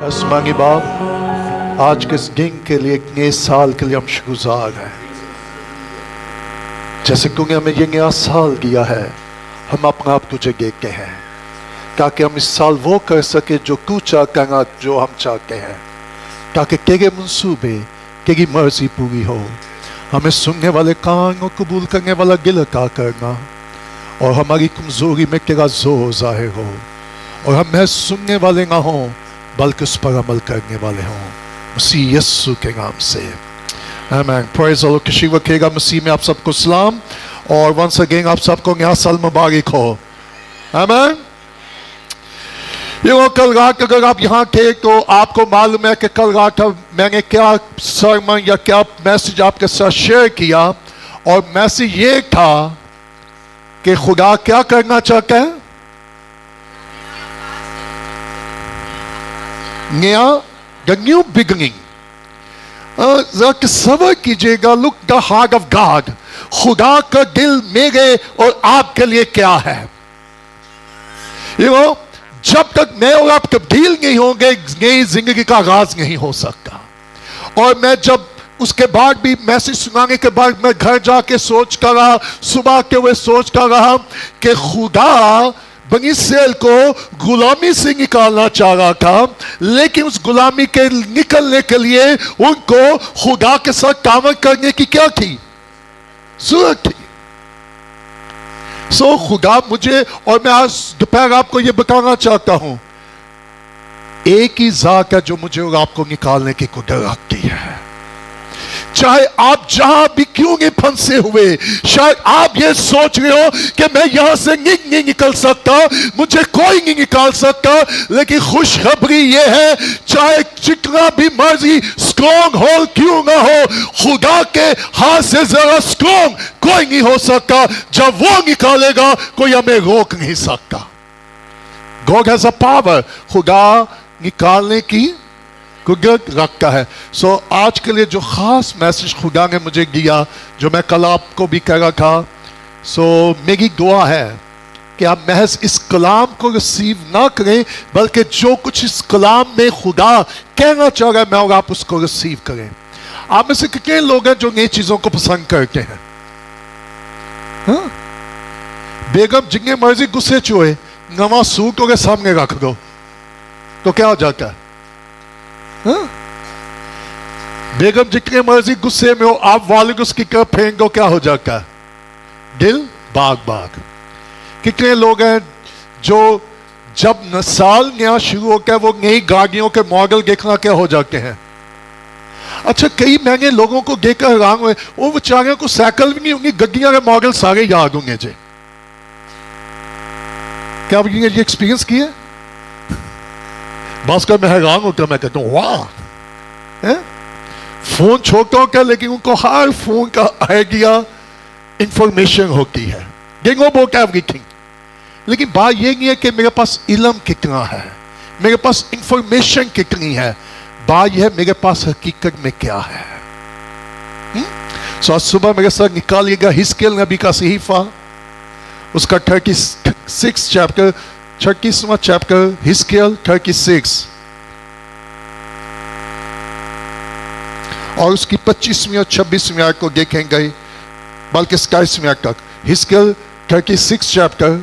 आसमानी बाप, आज के इस दिन के लिए, एक नए साल के लिए हम शुक्रगुजार हैं। जैसे क्योंकि हमें ये नया साल दिया है, हम अपना आप तुझे देते हैं ताकि हम इस साल वो कर सके जो तू चाहता है, जो हम चाहते हैं, ताकि तेरे मंसूबे, तेरी मर्जी पूरी हो। हमें सुनने वाले कान और कबूल करने वाला दिल अता करना, और हमारी कमजोरी में तेरा जोर जाहिर हो, और हम महज सुनने वाले ना हों बल्कि उस पर अमल करने वाले हों, मसीह यस्सु के नाम से आमीन। Praise the Lord. किसी वक़्त मसीह में आप सबको सलाम, और वंस अगेन आप सबको नया साल मुबारक हो। आमीन। ये कल रात अगर आप यहाँ थे तो आपको मालूम है कि कल रात मैंने क्या सरमन या क्या मैसेज आपके साथ शेयर किया, और मैसेज ये था कि खुदा क्या करना चाहता है, नया, द न्यू बिगनिंग। जरा तसव्वुर कीजिएगा, look the heart of God, खुदा का दिल मेरे और आपके लिए क्या है। जब तक मैं और आप तब्दील नहीं होंगे, नई जिंदगी का आगाज नहीं हो सकता। और मैं जब उसके बाद भी मैसेज सुनाने के बाद मैं घर जाके सोच कर रहा, सुबह के हुए सोच कर रहा कि खुदा बनी इस्राएल को गुलामी से निकालना चाह रहा था, लेकिन उस गुलामी के निकलने के लिए उनको खुदा के साथ तामत करने की क्या थी, जरूरत थी। सो खुदा मुझे, और मैं आज दोपहर आपको यह बताना चाहता हूं, एक ही ज़ात है जो मुझे और आपको निकालने की कुदरत रखती है। चाहे आप जहां भी क्यों नहीं फंसे हुए, शायद आप ये सोच रहे हो कि मैं यहां से नहीं निकल सकता, मुझे कोई नहीं निकाल सकता, लेकिन खुशखबरी ये है, चाहे जितना भी मर्जी स्ट्रॉन्ग होल क्यों ना हो, खुदा के हाथ से जरा स्ट्रॉन्ग कोई नहीं हो सकता। जब वो निकालेगा कोई हमें रोक नहीं सकता। गॉड हैज अ पावर, खुदा निकालने की कुदरत रखता है। सो आज के लिए जो खास मैसेज खुदा ने मुझे दिया, जो मैं कल आपको भी कह रहा था, सो मेरी दुआ है कि आप महज इस कलाम को रिसीव ना करें, बल्कि जो कुछ इस कलाम में खुदा कहना चाह रहा है, मैं और आप उसको रिसीव करें। आप में से कितने लोग हैं जो नई चीजों को पसंद करते हैं? हाँ? बेगम जितने मर्जी गुस्से चोए, नवा सूट के सामने रख दो तो क्या हो जाता है? हाँ? बेगम जितने मर्जी गुस्से में हो, आप वालिद उसकी तरफ फेंक दो, क्या हो जाता है? दिल बाग बाग। कितने लोग हैं जो जब साल नया शुरू होता है, वो नई गाड़ियों के मॉडल देखना क्या हो जाते हैं? अच्छा, कई महंगे लोगों को देखकर हैरान हुए, वो बेचारे को साइकिल भी नहीं होंगी, गड्डियां के मॉडल सारे याद होंगे जी। क्या आप ये एक्सपीरियंस किए? बस कर मैं हैरान होता, मैं कहता हूँ वाह, फोन छोटा होता है लेकिन उनको हर फोन का आइडिया, इंफॉर्मेशन होती है, गेंगो बोट एवरीथिंग। लेकिन बात ये नहीं है कि मेरे पास इल्म कितना है, मेरे पास इंफॉर्मेशन कितनी है, बात यह है मेरे पास हकीकत में क्या है। सो आज सुबह मेरे साथ निकालिएगा हिस्कियल नबी का सहीफा, उसका 36 चैप्टर, 36वां चैप्टर, हिस्कियल 36, और उसकी 25वीं और 26वीं आयत को देखेंगे, बल्कि 27वीं आयत तक। हिस्कियल 36 चैप्टर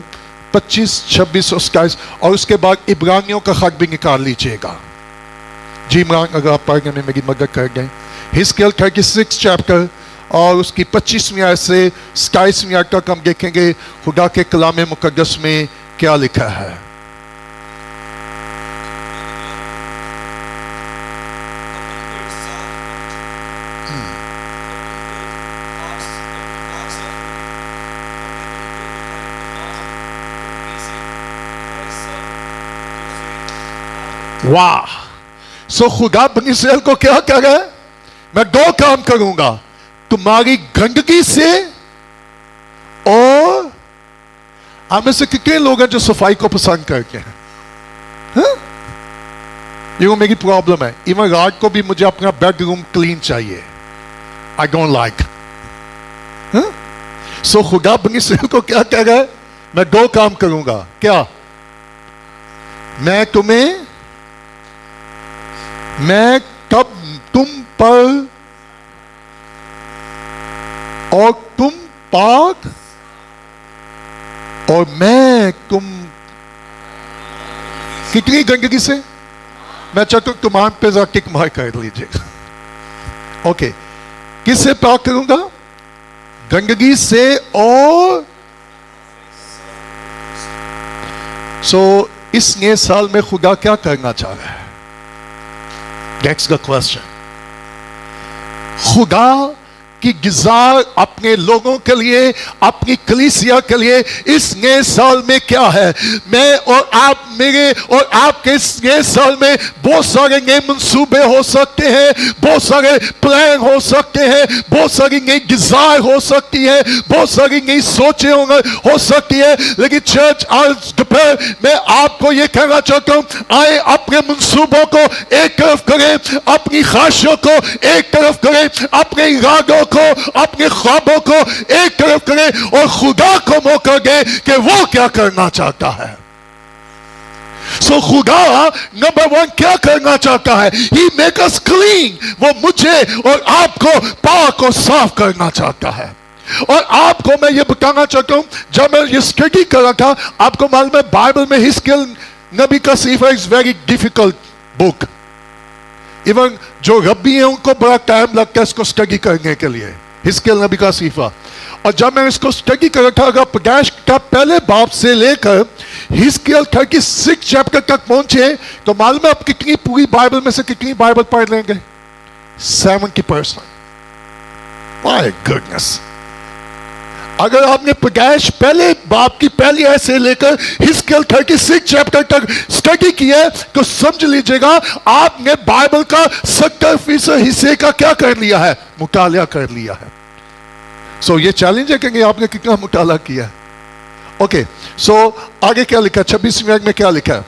25, 26 और 27, और उसके बाद इब्रानियों का खत भी निकाल लीजिएगा। जी इमरान, अगर आप पढ़ने में मेरी मदद कर दें। हिस्कियल 36 चैप्टर और उसकी 25वीं आयत से 27वीं आयत तक हम देखेंगे खुदा के कलाम मुकद्दस में क्या लिखा है। वाह! सो खुदा बनी इस्राएल को क्या कह रहा है? मैं दो काम करूंगा, तुम्हारी गंदगी से, और आप में से कितने लोग हैं जो सफाई को पसंद करते हैं? हाँ? ये मेरी प्रॉब्लम है। इवन रात को भी मुझे अपना बेडरूम क्लीन चाहिए। I don't like. सो खुदा बनी इस्राएल को क्या कह रहा है? मैं दो काम करूंगा। क्या? मैं तुम्हें मैं कब तुम पर और तुम पाक और मैं तुम कितनी गंदगी से? मैं चाहता हूं तुम्हारे पे जरा टिक मार कर लीजिएगा. ओके, किससे पाक करूंगा? गंदगी से. और इस नए साल में खुदा क्या करना चाह रहा है? That's the question. खुदा की गिज़ा अपने लोगों के लिए, अपनी कलीसिया के लिए इस नए साल में क्या है? मैं और आप, मेरे और आपके इस नए साल में बहुत सारे नए मंसूबे हो सकते हैं, बहुत सारे प्लान हो सकते हैं, बहुत सारी नई गिज़ा हो सकती है, बहुत सारी नई सोचें हो सकती है. लेकिन चर्च, आज दोपहर मैं आपको ये कहना चाहता हूं, आए अपने मंसूबों को एक तरफ करें, अपनी ख्वाहिशों को एक तरफ करें, अपने इरादों को, अपने ख्वाबों को एक तरफ करें और खुदा को मौका दें कि वो क्या करना चाहता है. खुदा नंबर 1 क्या करना चाहता है? He make us clean. वो मुझे और आपको पाक और साफ करना चाहता है. और आपको मैं ये बताना चाहता हूं, जब मैं ये स्टडी कर रहा था, आपको मालूम है बाइबल में हिस्कियल नबी का सीफा is very difficult book. Even जो रब्बी हैं उनको बड़ा टाइम लगता है इसको स्टडी करने के लिए, हिस्कियल नबी का सीफा. और जब मैं इसको स्टडी कर रहा था, अगर पैदाइश का पहले बाब से लेकर हिस्कियल 36 चैप्टर तक पहुंचे तो मालूम है आप कितनी पूरी बाइबल में से कितनी बाइबल पढ़ लेंगे? 70%. My goodness. अगर आपने पैदाइश पहले बाप की पहली आयत से लेकर हिस्कियल 36 चैप्टर तक स्टडी किया तो समझ लीजिएगा आपने बाइबल का 70% हिस्से का क्या कर लिया है? मुताला कर लिया है. ये चैलेंज है कि आपने कितना मुताला किया है. ओके, आगे क्या लिखा? 26 मिनट में क्या लिखा है?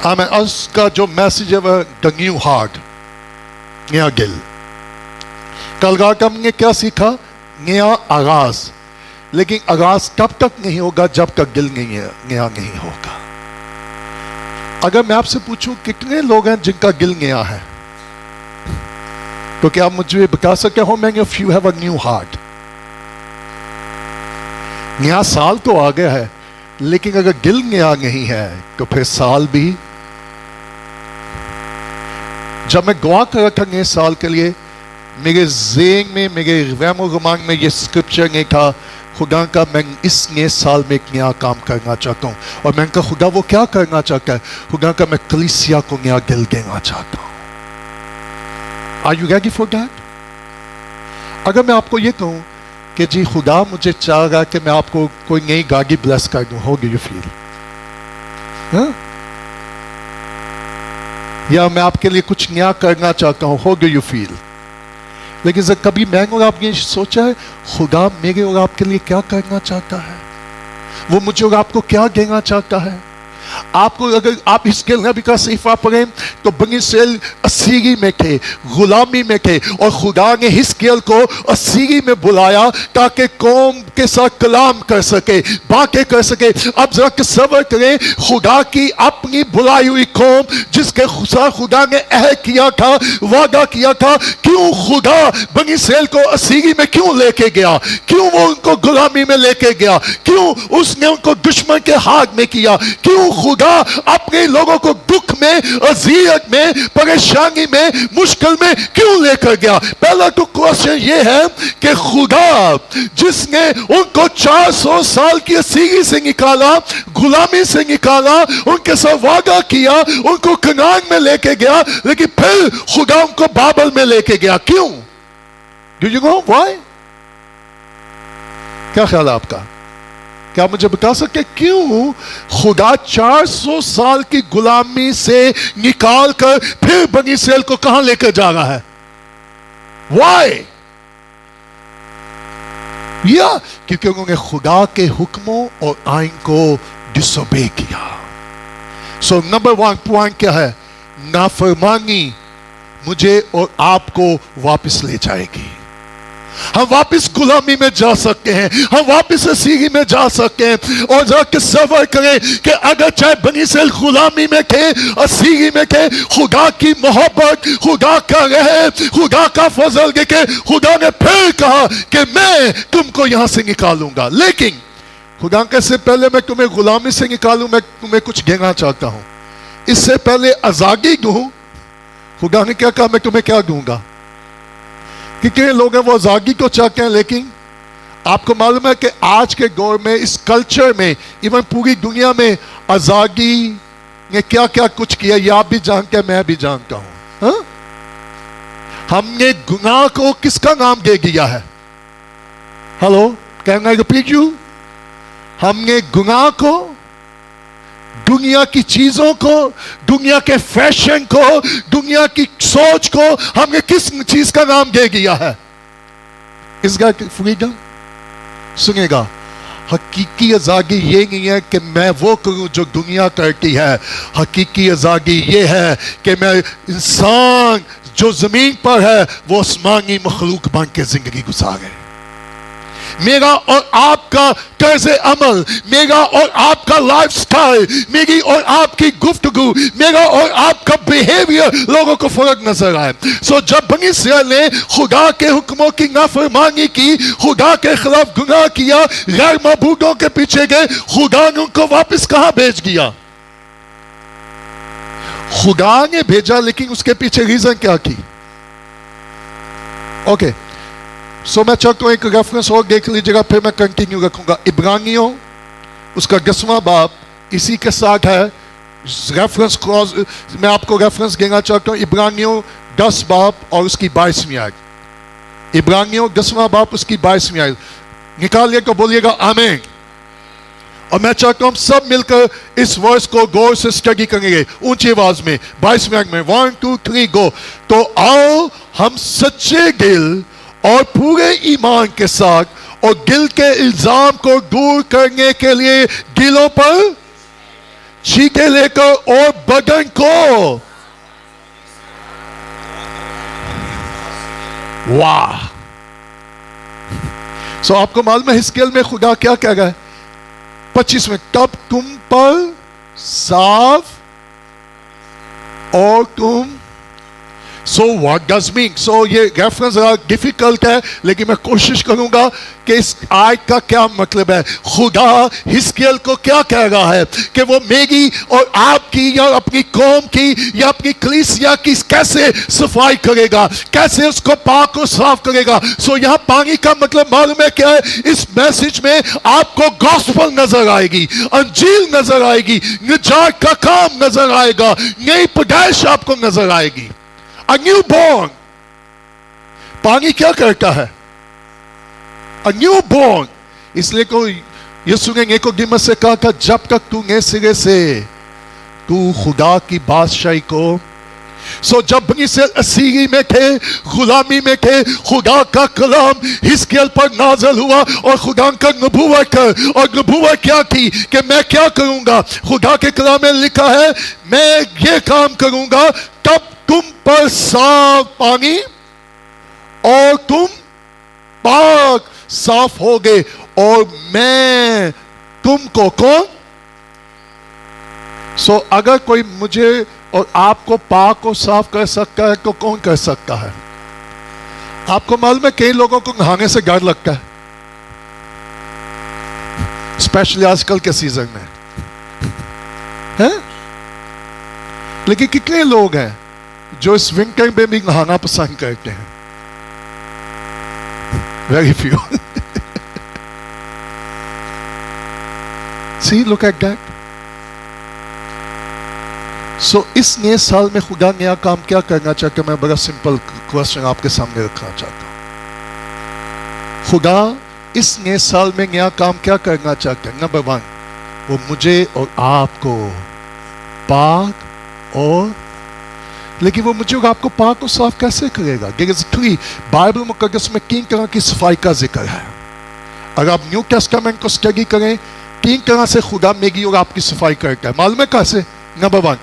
आमेन. उसका जो मैसेज है वह द न्यू हार्ट, नया दिल. कल रात हमने क्या सीखा? नया आगाज. लेकिन आगाज तब तक नहीं होगा जब तक दिल नया नहीं होगा. अगर मैं आपसे पूछूं कितने लोग हैं जिनका दिल नया है, तो क्या आप मुझे बता सकते हो many of you have a new heart? नया साल तो आ गया है, लेकिन अगर दिल नया नहीं है तो फिर साल भी. जब मैं दुआ कर रहा था नए साल के लिए, मेरे ज़हन में, मेरे रहमो गुमान में ये स्क्रिप्चर नहीं था, खुदा का मैं इस नए साल में एक नया काम करना चाहता हूँ. और मैंने कहा खुदा वो क्या करना चाहता है? खुदा का मैं कलीसिया को नया दिल देना चाहता हूँ. Are you ready for that? अगर मैं आपको ये कहूँ कि जी खुदा मुझे चाह रहा है कि मैं आपको कोई नई गाड़ी ब्लेस कर दूँ, हाउ डू यू फील? या मैं आपके लिए कुछ नया करना चाहता हूँ, हाउ डू यू फील? लेकिन जब कभी मैं और आपने सोचा है खुदा मेरे और आपके लिए क्या करना चाहता है? वो मुझे और आपको क्या देना चाहता है? आपको अगर आप हिस्कियल नबी का सीफा पढ़ें तो बनी इस्राएल असीरी में थे, गुलामी में थे, और खुदा ने हिस्कियल को असीरी में बुलाया ताकि कौम के साथ कलाम कर सके, बातें कर सके. अब जरा तसव्वुर करें, खुदा की अपनी बुलाई हुई कौम जिसके साथ खुदा ने अहद किया था, वादा किया था, क्यों खुदा बनी इस्राएल को असीरी में क्यों लेके गया? क्यों वो उनको गुलामी में लेके गया? क्यों उसने उनको दुश्मन के हाथ में किया? क्यों खुदा अपने लोगों को दुख में, अज़ियत में, परेशानी में, मुश्किल में क्यों लेकर गया? पहला तो क्वेश्चन ये है कि खुदा जिसने उनको 400 साल की असीरी से निकाला, गुलामी से निकाला, उनके साथ वादा किया, उनको कनान में लेके गया, लेकिन फिर खुदा उनको बाबल में लेके गया. क्यों? Do you know why? क्या ख्याल है आपका? क्या मुझे बता सकते क्यों खुदा 400 साल की गुलामी से निकाल कर फिर बनी इस्राएल को कहां लेकर जा रहा है? Why? या क्योंकि उन्होंने खुदा के हुक्मों और आइन को डिसोबे किया। सो नंबर 1 पॉइंट क्या है? नाफरमानी मुझे और आपको वापस ले जाएगी। हम वापस गुलामी में जा सकते हैं, हम वापस असीरी में जा सकते हैं। और जरा तसव्वुर करें कि अगर चाहे बनी इस्राइल गुलामी में थे, असीरी में थे, खुदा की मोहब्बत, खुदा का रहम, खुदा का फजल देखे खुदा ने फिर कहा कि मैं तुमको यहां से निकालूंगा। लेकिन खुदा कैसे पहले मैं तुम्हें गुलामी से निकालूं, मैं तुम्हें कुछ देना चाहता हूं। इससे पहले आजादी दूं, खुदा ने क्या कहा? मैं तुम्हें क्या दूंगा? कितने लोग हैं वो आजादी को चाहते हैं, लेकिन आपको मालूम है कि आज के दौर में इस कल्चर में, इवन पूरी दुनिया में आजादी ने क्या क्या कुछ किया, ये आप भी जानते हैं, मैं भी जानता हूं। हाँ? हमने गुनाह को किसका नाम दे दिया है? Hello, can I repeat you? हमने गुनाह को, दुनिया की चीजों को, दुनिया के फैशन को, दुनिया की सोच को हमने किस चीज का नाम दे दिया है? इसका फ्रीडम। सुनेगा, हकीकी आजादी ये नहीं है कि मैं वो करूं जो दुनिया करती है। हकीकी आजादी ये है कि मैं इंसान जो जमीन पर है वो आसमानी मखलूक बन के जिंदगी गुजारे। मेरा और आपका तर्ज अमल, मेरा और आपका लाइफ स्टाइल, मेरी और आपकी गुफ्तगू, मेरा और आपका बिहेवियर लोगों को फर्क नजर आए। सो जब बनी इस्राइल ने खुदा के हुक्मों की नाफरमानी की, खुदा के खिलाफ गुनाह किया, गैर मबूदों के पीछे गए, खुदा ने उनको वापस कहां भेज दिया? खुदा ने भेजा, लेकिन उसके पीछे रीजन क्या थी? ओके, सो मैं चाहता हूं एक रेफरेंस और देख लीजिएगा, फिर मैं कंटिन्यू रखूंगा। इब्रानियों उसका 10वां बाब इसी के साथ है। रेफरेंस क्लॉज मैं आपको रेफरेंस देना चाहता हूं। इब्रानियों 10 बाब और उसकी 22वीं आयत। इब्रानियों 10वां बाब उसकी 22वीं आयत निकालिए तो बोलिएगा आमीन। और मैं चाहता हूं हम सब मिलकर इस वर्स को गौर से स्टडी करेंगे ऊंची आवाज में। 22वीं आयत में 1 2 3 गो। तो आओ हम सच्चे दिल और पूरे ईमान के साथ और दिल के इल्जाम को दूर करने के लिए दिलों पर छींटे लेकर और बदन को, वाह। सो आपको मालूम है हिस्केल में खुदा क्या कह रहा है? 25 में, तब तुम पर साफ और तुम। So what does mean? So ये रेफरेंस डिफिकल्ट है, लेकिन मैं कोशिश करूंगा कि इस आयत का क्या मतलब है। खुदा हिस्कियल को क्या कह रहा है कि वो मेरी और आपकी या अपनी कौम की या अपनी कलीसिया की कैसे सफाई करेगा, कैसे उसको पाक और साफ करेगा। सो यहां पानी का मतलब मालूम है क्या है? इस मैसेज में आपको गॉस्पेल नजर आएगी, अंजील नजर आएगी, निजात का काम नजर आएगा, नई पैदाइश आपको नजर आएगी। A newborn। पानी क्या करता है? A newborn। इसलिए को यीशु ने निकोदेमस से कहा था, जब तक तू नए सिरे से तू खुदा की बादशाही को। सो जब बनी इस्राइल असीरी में थे, गुलामी में थे, खुदा का कलाम हिस्कियल पर नाज़िल हुआ और खुदा का नबूवत कर। और नबूवत क्या थी कि मैं क्या करूंगा? खुदा के कलाम में लिखा है, मैं ये काम करूंगा, तब तुम पर साफ पानी और तुम पाक साफ होगे और मैं तुमको। कौन? सो अगर कोई मुझे और आपको पाक और साफ कर सकता है तो कौन कर सकता है? आपको मालूम है कई लोगों को नहाने से डर लगता है, स्पेशली आजकल के सीजन में है? लेकिन कितने लोग हैं जो इस विंटर में भी नहाना पसंद करते हैं? Very few. See, look at that. सो इस नए साल में खुदा नया काम क्या करना चाहता है? मैं बड़ा सिंपल क्वेश्चन आपके सामने रखना चाहता हूं। खुदा इस नए साल में नया काम क्या करना चाहता है? नंबर 1, वो मुझे और आपको पाक और, लेकिन वो मुझे और आपको पाक और साफ कैसे करेगा? बाइबल मुकद्दस में 3 तरह की सफाई का जिक्र है। अगर आप न्यू टेस्टामेंट को स्टडी करें, 3 तरह से खुदा मेरी और आपकी सफाई करता है। मालूम है कैसे? नंबर 1,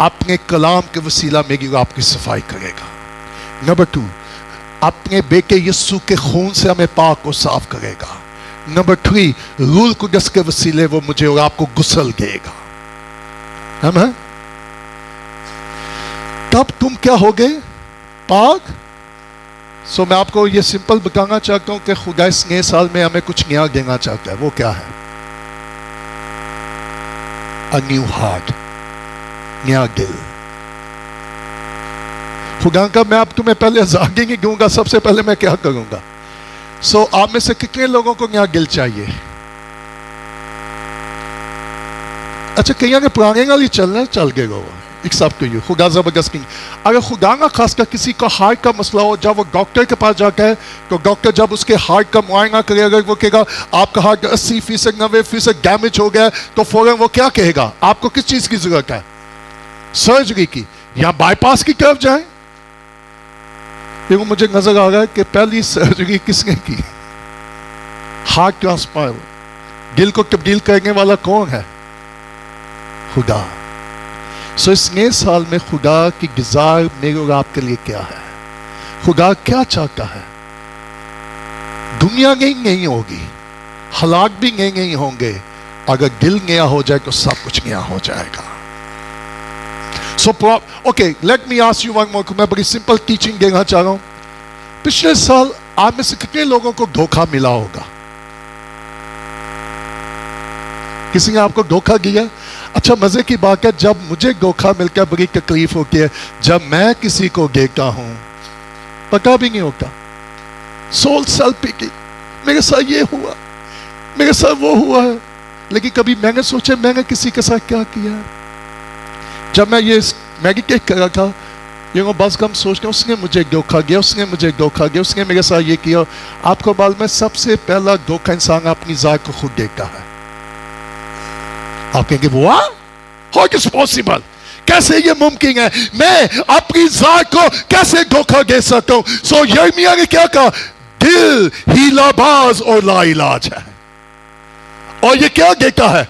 अपने कलाम के वसीला मेरी और आपकी सफाई करेगा। नंबर 2, अपने बेटे यीशु के खून से हमें पाक और साफ करेगा। नंबर 3, रूह कुदस के वसीले वो मुझे और आपको गुस्ल देगा। हम हैं? तब तुम क्या हो गए? पाक। सो मैं आपको ये सिंपल बताना चाहता हूं कि खुदा इस नए साल में हमें कुछ नया देना चाहता है। वो क्या है? अ न्यू हार्ट, नया दिल। खुदा का मैं आप तुम्हें पहले आगे नहीं दूंगा, सबसे पहले मैं क्या करूंगा। सो आप में से कितने लोगों को नया दिल चाहिए? अच्छा, कहीं के पुराने गाली चलना चल गए वो एक्सेप्ट टू यू। खुदा जबरदस्त नहीं। अगर खुदा ना खासकर किसी का हार्ट का मसला हो, जब वो डॉक्टर के पास जाता है तो डॉक्टर जब उसके हार्ट का मुआयना करेगा, वो कहेगा आपका हार्ट 80%, 90% डैमेज हो गया, तो फौरन वो क्या कहेगा? आपको किस चीज की जरूरत है? सर्जरी की या बाईपास की तरफ जाए? देखो मुझे नजर आ रहा है कि पहली सर्जरी किसने की? हार्ट ट्रांसप्लांट, दिल को तब्दील करने वाला कौन है? खुदा। सो इस नए साल में खुदा की डिजायर मेरे और आपके लिए क्या है? खुदा क्या चाहता है? दुनिया नहीं होगी, हालात भी नहीं होंगे, अगर दिल नया हो जाए तो सब कुछ नया हो जाएगा। So okay, let me ask you one more. मैं बड़ी सिंपल टीचिंग देना चाह रहा हूं। पिछले साल आप में से कितने लोगों को धोखा मिला होगा? किसी ने आपको धोखा दिया? अच्छा, मजे की बात है, जब मुझे धोखा मिलकर बड़ी तकलीफ होती है जब मैं किसी को देखता हूं, पता भी नहीं होता। सोल सेल्फ पिटी, मेरे साथ ये हुआ, मेरे साथ वो हुआ है, लेकिन कभी मैंने सोचा मैंने किसी के साथ क्या किया है? जब मैं ये मेडिटेट कर रहा था, ये बस हम सोचते उसने मुझे धोखा दिया, उसने मुझे धोखा दिया, उसने मेरे साथ ये किया। आपको मालूम है सबसे पहला धोखा इंसान अपनी जात को खुद देखता है। आप कहेंगे वो हाउ इट इज पॉसिबल, कैसे ये मुमकिन है? मैं अपनी जात को कैसे धोखा दे सकता हूं? सो यिर्मयाह ने क्या कहा? दिल हीलाबाज और लाइलाज है। और ये क्या देता है?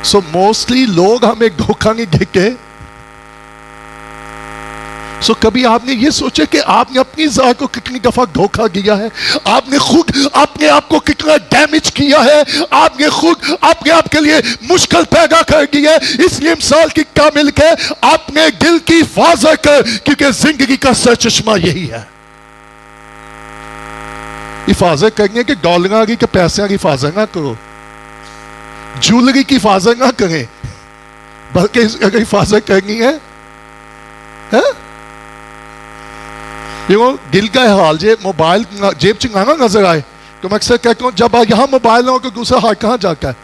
सो मोस्टली लोग हमें धोखा नहीं देते। सो कभी आपने ये सोचा कि आपने अपनी जात को कितनी दफा धोखा दिया है? आपने खुद अपने आप को कितना डैमेज किया है? आपने खुद अपने आप के लिए मुश्किल पैदा कर दी है। इसलिए मिसाल की क्या मिल के अपने दिल की हिफाजत कर, क्योंकि जिंदगी का सरचश्मा यही है। हिफाजत करने के डॉलर की पैसे की हिफाजत ना करो, ज्वेलरी की हिफाजत ना करें, बल्कि अगर हिफाजत करनी है, दिल का हाल जे मोबाइल जेब च ना नजर आए तो मैं अक्सर कहता हूं जब यहां मोबाइल ना हो तो दूसरा हाथ कहां जाता है?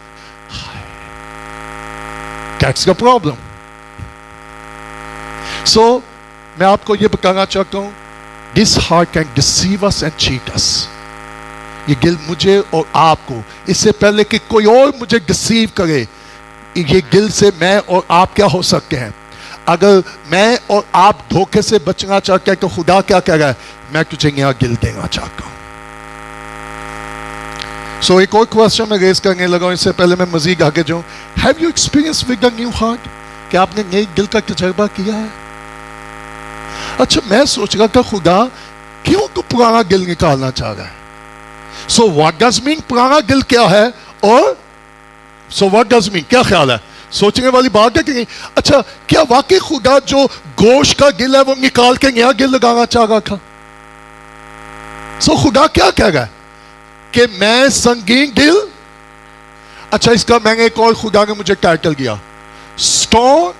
That's the problem. So मैं आपको यह बताना चाहता हूं, this heart can deceive us and cheat us. ये दिल मुझे और आपको, इससे पहले कि कोई और मुझे डिसीव करे, ये दिल से मैं और आप क्या हो सकते हैं? अगर मैं और आप धोखे से बचना चाहते हैं तो खुदा क्या कह रहा है? मैं तुझे नया दिल देना चाहता हूं। सो एक और क्वेश्चन मैं रेज करने लगा हूं, इससे पहले मैं मजीद आगे जाऊं। Have you experience with the new heart? क्या आपने नए दिल का तजर्बा किया है? अच्छा, मैं सोच रहा था खुदा क्यों तो पुराना दिल निकालना चाह रहा है? सो व्हाट डज मीन पुराना दिल क्या है? और सो व्हाट डज मीन, क्या ख्याल है? सोचने वाली बात है कि नहीं? अच्छा, क्या वाकई खुदा जो गोश्त का दिल है वो निकाल के नया दिल लगाना चाह रहा था? सो खुदा क्या कह रहा है कि मैं संगीन दिल। अच्छा, इसका मैंने एक और खुदा ने मुझे टाइटल दिया, स्टोन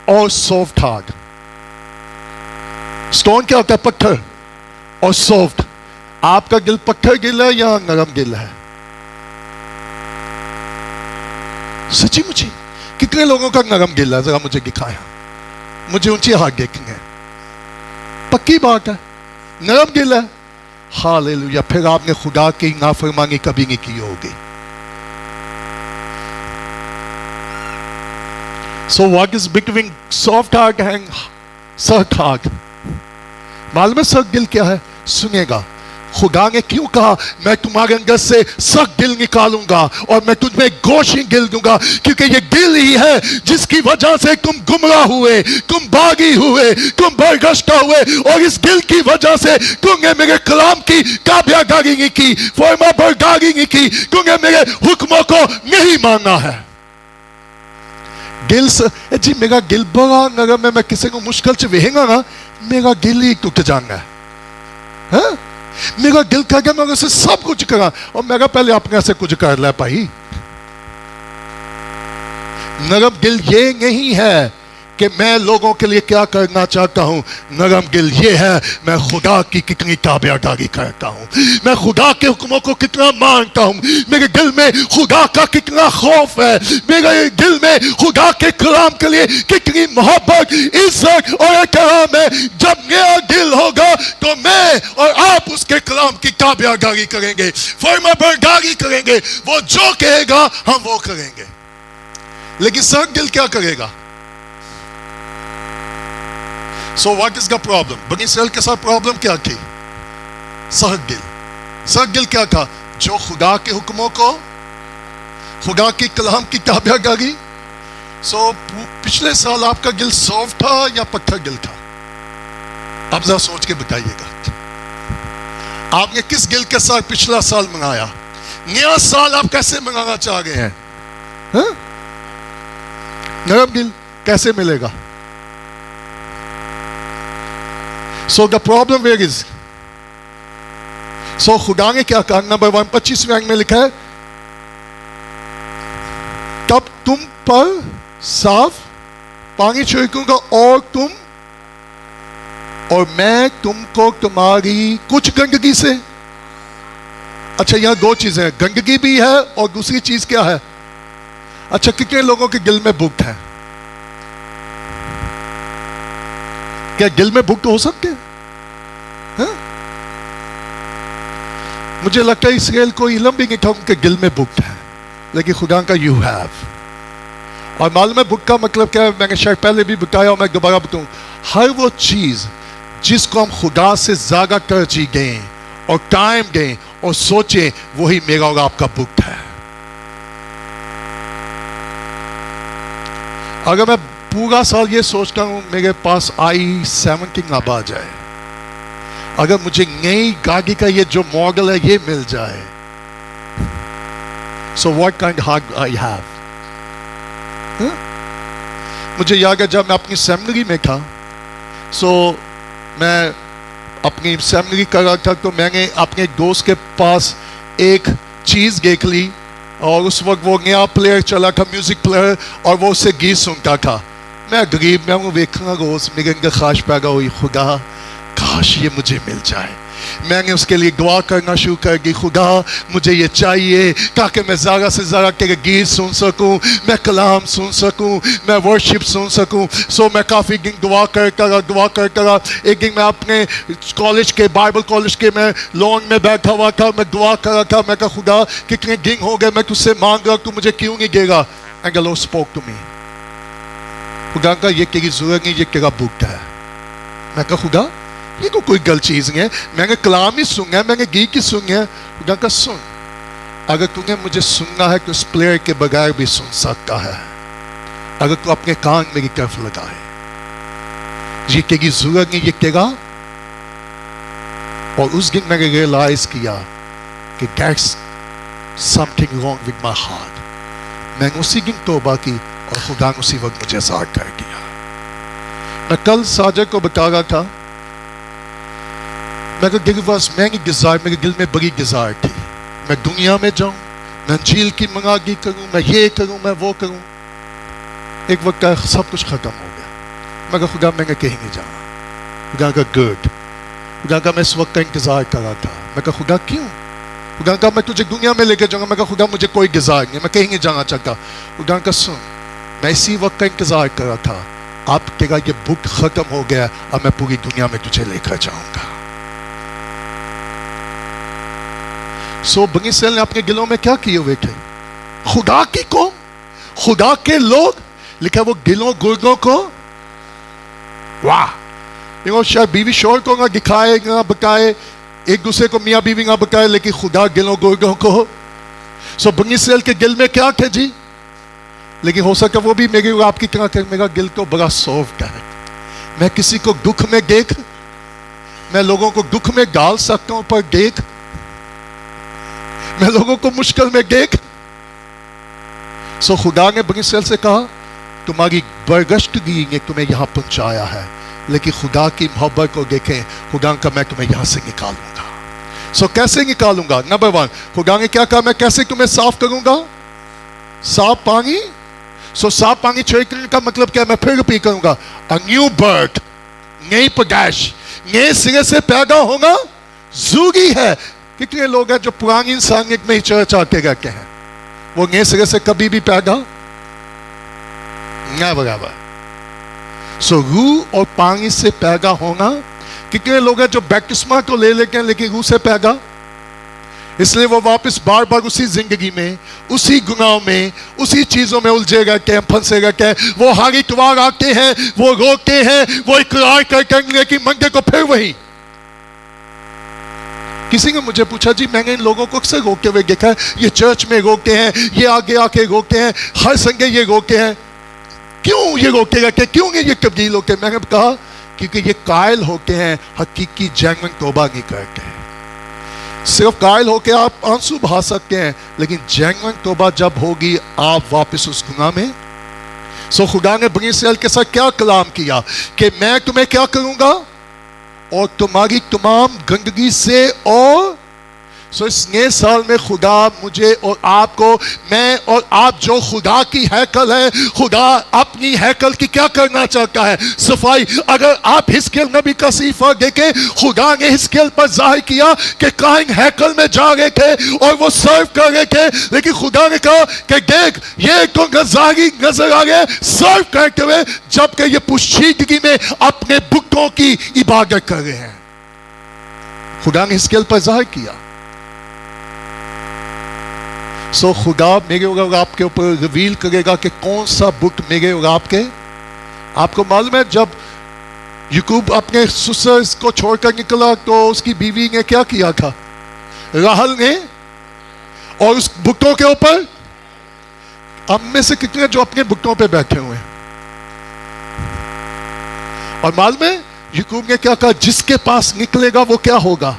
और सॉफ्ट हार्ट। स्टोन क्या होता है? पत्थर। और सॉफ्ट, आपका दिल पत्थर दिल है या नरम दिल है? सच्ची मुझे कितने लोगों का नरम दिल है? जरा मुझे दिखाया, मुझे ऊंची हाथ देखनी है। पक्की बात है, नरम दिल है। हालेलुया। फिर आपने खुदा की नाफरमानी कभी नहीं की होगी। So what is between soft heart and सख्त हार्ट? मालूम है सख्त दिल क्या है? सुनेगा, खुदा ने क्यों कहा मैं तुम्हारे अंदर से सख्त दिल निकालूंगा और मैं तुझमें गोशी दिल दूंगा? क्योंकि ये दिल ही है जिसकी वजह से तुम गुमराह हुए, तुम बागी हुए, तुम बरगश्ता हुए, और इस दिल की वजह से तुमने मेरे कलाम की ताबियादारी नहीं की, फर्मा बरदारी नहीं की, तुमने मेरे हुक्मों को नहीं माना है। दिल से जी मेरा दिल बड़ा नरम है, मैं किसी को मुश्किल से वेहेगा ना मेरा दिल ही टूट जाएगा है? मेरा दिल कह गया मैं उसे सब कुछ करा, और मेरा पहले अपने से कुछ कर ले भाई। नरम दिल ये नहीं है कि मैं लोगों के लिए क्या करना चाहता हूं, नरम दिल ये है मैं खुदा की कितनी ताबियादारी करता हूं, मैं खुदा के हुक्मों को कितना मानता हूं, मेरे दिल में खुदा का कितना खौफ है, मेरे दिल में खुदा के कलाम के लिए कितनी मोहब्बत, इज्जत और एहतराम है। जब मेरा दिल होगा तो मैं और आप उसके कलाम की ताबियादारी करेंगे, फर्माबरदारी करेंगे, वो जो कहेगा हम वो करेंगे। लेकिन सख्त दिल क्या करेगा? So what is the problem? बनी इसराइल के साथ प्रॉब्लम क्या थी? सख्त दिल। सख्त दिल क्या था? जो खुदा के हुक्मों को, खुदा की कलाम की ताबियादारी। So पिछले साल आपका दिल सॉफ्ट था या पत्थर दिल था? आप जरा सोच के बताइएगा, आपने किस दिल के साथ पिछला साल मनाया? नया साल आप कैसे मनाना चाह रहे हैं? नरम दिल कैसे मिलेगा? So the problem where is? So खुदा ने क्या कहा? नंबर 1 25वें अंग में लिखा है, तब तुम पर साफ पानी छिड़कूंगा और मैं तुमको तुम्हारी कुछ गंदगी से। अच्छा यहां दो चीजें हैं, गंदगी भी है और दूसरी चीज क्या है? अच्छा कितने लोगों के दिल में भुक्त है? क्या दिल में भुक्त हो सकते हैं? मुझे लगता है इसराइल को इल्म भी नहीं था उनके दिल में भुक्त है, लेकिन खुदा का यू हैव। और मालूम है भुक्त का मतलब क्या है? मैंने शायद पहले भी बताया और मैं दोबारा बताऊं, हर वो चीज जिसको हम खुदा से ज्यादा तरजीह दें और टाइम दें और सोचें, वही मेरा और आपका भुक्त है। अगर मैं पूरा साल ये सोचता हूं मेरे पास i17 अब आ जाए, अगर मुझे नई गाड़ी का ये जो मॉडल है ये मिल जाए, so what kind of heart I have? मुझे याद है जब मैं अपनी सेमिनरी में था, so मैं अपनी सेमिनरी कर रहा था, तो मैंने अपने दोस्त के पास एक चीज देख ली, और उस वक्त वो नया प्लेयर चला था, म्यूजिक प्लेयर, और वो उससे गीत सुनता था। मैं गरीब, मैं वो देखना रोज, मेरे अंदर ख्वाहिश पैदा हुई, खुदा काश ये मुझे मिल जाए। मैंने उसके लिए दुआ करना शुरू कर दी, खुदा मुझे ये चाहिए ताकि मैं ज़्यादा से ज़्यादा तेरे गीत सुन सकूं, मैं कलाम सुन सकूं, मैं वर्शिप सुन सकूं। सो मैं काफ़ी दिन दुआ करता रहा। एक दिन मैं अपने कॉलेज के, बाइबल कॉलेज के, मैं लॉन में बैठा हुआ था, मैं दुआ कर रहा था। मैं कहा खुदा कितने दिन हो गए मैं तुझसे मांग रहा, तू मुझे क्यों नहीं देगा? And the lord spoke to me, खुदा का ये तेरी ज़रूरत नहीं, ये तेरा भुगत है। मैं कहा खुदा ये कोई गलत चीज़ नहीं है, मैंने कलाम ही सुना है, मैंने गीत ही सुने हैं। खुदा का सुन, अगर तूने मुझे सुनना है तो उस प्लेयर के बगैर भी सुन सकता है, अगर तू अपने कान मेरी तरफ लगाए। ये तेरी जरूरत नहीं, ये तेरा। और उस दिन मैंने रियलाइज किया कि that's something wrong with my heart. मैंने उसी दिन तौबा की और खुदा ने उसी वक्त मुझे आजाद कर दिया। मैं कल साजर को बता रहा था, मेरे दिल बस महंगी डिज़ायर, मेरे दिल में बड़ी डिज़ायर थी, मैं दुनिया में जाऊं, मैं झील की मंगागी करूं, मैं ये करूं, मैं वो करूं। एक वक्त सब कुछ खत्म हो गया। मैं कहा खुदा मैंने कहीं नहीं जाना। खुदा का गुड, खुदा का मैं इस वक्त का इंतजार कर रहा था। मैं कहा खुदा क्यों? खुदा का मैं तुझे दुनिया में लेकर जाऊंगा। मैं कहा खुदा मुझे कोई डिज़ायर नहीं, मैं कहीं नहीं जाना चाहता। खुदा का सुन, मैं इसी वक्त का इंतजार कर रहा था, अब तेरा ये भूख खत्म हो गया, अब मैं पूरी दुनिया में तुझे लेकर जाऊंगा। सो बनी इसराइल ने अपने दिलों में क्या किए हुए थे? खुदा की कौम, खुदा के लोग, लिखा वो दिलों गुर्दों को, वाह, शायद बीवी शोर को ना दिखाए ना बताए, एक दूसरे को मियाँ बीवी ना बताए, लेकिन खुदा गिलों गुर्गों को। सो बनी इसराइल के गिल में क्या थे जी, लेकिन हो सका वो भी मेरी और आपकी तरह कर, मेरा दिल तो बड़ा सॉफ्ट है, मैं किसी को दुख में देख, मैं लोगों को दुख में डाल सकता हूं, पर देख मैं लोगों को मुश्किल में देख। सो खुदा ने बनी इसराइल से कहा तुम्हारी बरगश्तगी ने तुम्हें यहां पहुंचाया है, लेकिन खुदा की मोहब्बत को देखें, खुदा का मैं तुम्हें यहां से निकालूंगा। सो कैसे निकालूंगा? नंबर 1, खुदा ने क्या कहा, मैं कैसे तुम्हें साफ करूंगा? साफ पानी। सो साफ पानी छिड़कने का मतलब क्या? मैं फिर रिपीट करूंगा, अ न्यू बर्थ, नई पैदाइश, नए सिरे से पैदा होना जरूरी है। कितने लोग हैं जो पुरानी इंसानियत में ही चाहते रहते हैं, वो नए सिरे से कभी भी पैदा नहीं बराबर। सो रूह और पानी से पैदा होना। कितने लोग हैं जो बैप्टिस्मा को ले लेते हैं लेकिन रूह से पैदा, इसलिए वो वापस बार बार उसी जिंदगी में, उसी गुनाह में, उसी चीजों में उलझे रहते हैं, फंसे रहते हैं। वो हर इतवार आते हैं, वो रोते हैं, वो इकरार करते हैं, लेकिन मंडे को फिर वही। किसी ने मुझे पूछा, जी मैंने इन लोगों को अक्सर रोकते हुए देखा है, ये चर्च में रोकते हैं, ये आगे आके रोकते हैं, हर संडे ये रोकते हैं, क्यों ये रोकते रहते हैं, क्यों ये तब्दील होते हैं? मैंने कहा क्योंकि ये कायल होते हैं, हकीकी जेन्युइन तौबा नहीं करते हैं। सिर्फ कायल होके आप आंसू बहा सकते हैं, लेकिन जेन्युइन तौबा जब होगी आप वापस उस गुनाह में। सो खुदा ने बनी इसराइल के साथ क्या कलाम किया कि मैं तुम्हें क्या करूंगा, और तुम्हारी तमाम गंदगी से, और सो इस नए साल में खुदा मुझे और आपको, मैं और आप जो खुदा की हैकल है, खुदा अपनी हैकल की क्या करना चाहता है? सफाई। अगर आप हिस्कियल नबी का सीफा देखें, खुदा ने हिस्कियल पर जाहिर किया कि काइन हैकल में जा रहे थे और वो सर्व कर रहे थे, लेकिन खुदा ने कहा कि देख ये तो नजारी नजर आ गए सर्व करते हुए, जबकि ये पोशीदगी में अपने बुतों की इबादत कर रहे हैं। खुदा ने हिस्कियल पर जाहिर किया। सो खुदा मेरे और आपके ऊपर रिवील करेगा कि कौन सा बुत मेरे और आपको मालूम है, जब याकूब अपने ससुर को छोड़कर निकला तो उसकी बीवी ने क्या किया था? राहल ने, और उस बुतों के ऊपर, हम में से कितने जो अपने बुतों पे बैठे हुए हैं? और मालूम है याकूब ने क्या कहा? जिसके पास निकलेगा वो क्या होगा?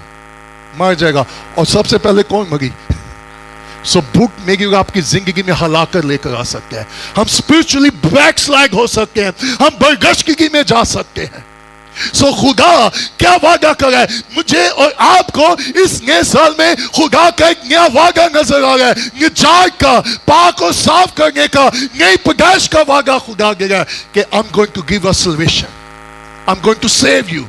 मर जाएगा। और सबसे पहले कौन मरी? सो बुक मेरी और आपकी जिंदगी में हलाकर लेकर आ सकते हैं। हम स्पिरिचुअली बैकस्लाइड हो सकते हैं, हम बरगश्तगी में जा सकते हैं। सो खुदा क्या वादा कर रहा है मुझे और आपको? इस नए साल में खुदा का एक नया वादा नजर आ रहा है, निजात का, पाक और साफ करने का, नई पैदाइश का वादा खुदा दे रहा है कि I am going to give us salvation, I am going to save you.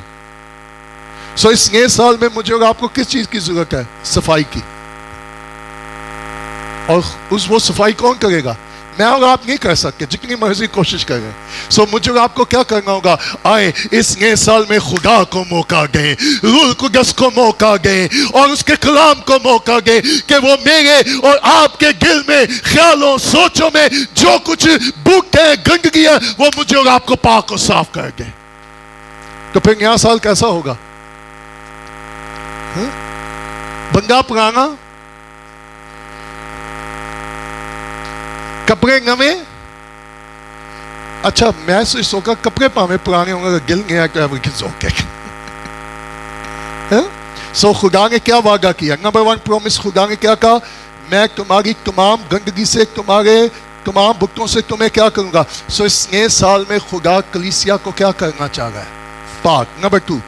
So इस नए साल में मुझे और आपको किस चीज की जरूरत है? सफाई की। और वो सफाई कौन करेगा? मैं और आप नहीं कर सकते, जितनी मर्जी कोशिश करें। सो मुझे और आपको क्या करना होगा? आए इस नए साल में खुदा को मौका दें, रूह कुदस को मौका दें, और उसके कलाम को मौका दें कि वो मेरे और आपके दिल में, ख्यालों, सोचों में जो कुछ बुत है, गंदगी है, वो मुझे और आपको पाक और साफ कर दे। तो फिर नया साल कैसा होगा? बंदा पुराना, कपड़े नवे। अच्छा मैं सोचा कपड़े पावे पुराने होंगे, गिल गया तो एवरीथिंग ओके। सो खुदा ने क्या वादा किया? नंबर 1 प्रॉमिस खुदा ने क्या कहा? मैं तुम्हारी तमाम गंदगी से, तुम्हारे तमाम बुतों से तुम्हें क्या करूंगा? सो इस नए साल में खुदा कलीसिया को क्या करना चाह रहा है? पाक। नंबर 2,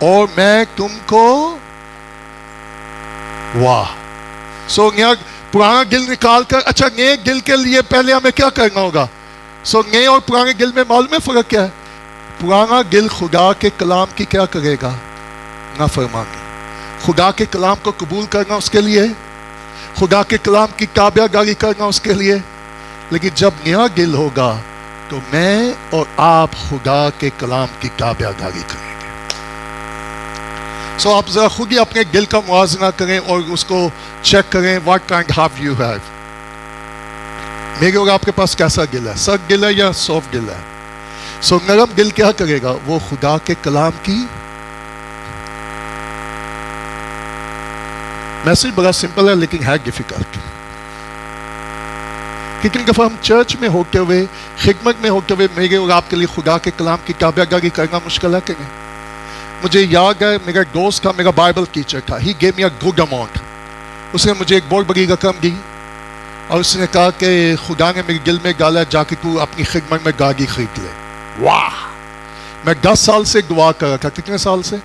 और मैं तुमको, वाह। सो पुराना गिल निकाल कर, अच्छा नए गिल के लिए पहले हमें क्या करना होगा? सो नए और पुराने गिल में मालूम है फर्क क्या है? पुराना गिल खुदा के कलाम की क्या करेगा? नाफरमानी। खुदा के कलाम को कबूल करना उसके लिए, खुदा के कलाम की ताबियादारी करना उसके लिए। लेकिन जब नया गिल होगा तो मैं और आप खुदा के कलाम की ताबियादारी करेंगे। सो आप जरा खुद ही अपने दिल का मुआजना करें और उसको चेक करें, what kind heart you have. मेरे और आपके पास कैसा दिल है? सख्त दिल है या सॉफ्ट दिल है? सो नरम दिल क्या करेगा? वो खुदा के कलाम की मैसेज बड़ा सिंपल है लेकिन है डिफिकल्ट। कितनी दफ़ा हम चर्च में होते हुए, खिदमत में होते हुए मेरे और आपके लिए खुदा के कलाम की ताबेदारी करना मुश्किल है कि नहीं? मुझे याद है मेरा दोस्त था, मेरा बाइबल टीचर था, he gave me a good amount. उसने मुझे एक बहुत बड़ी रकम दी और उसने कहा कि खुदा ने मेरे दिल में डाला जाके तू अपनी खिदमत में गाड़ी खरीद ले। वाह! मैं 10 साल से दुआ कर रहा था। कितने साल से?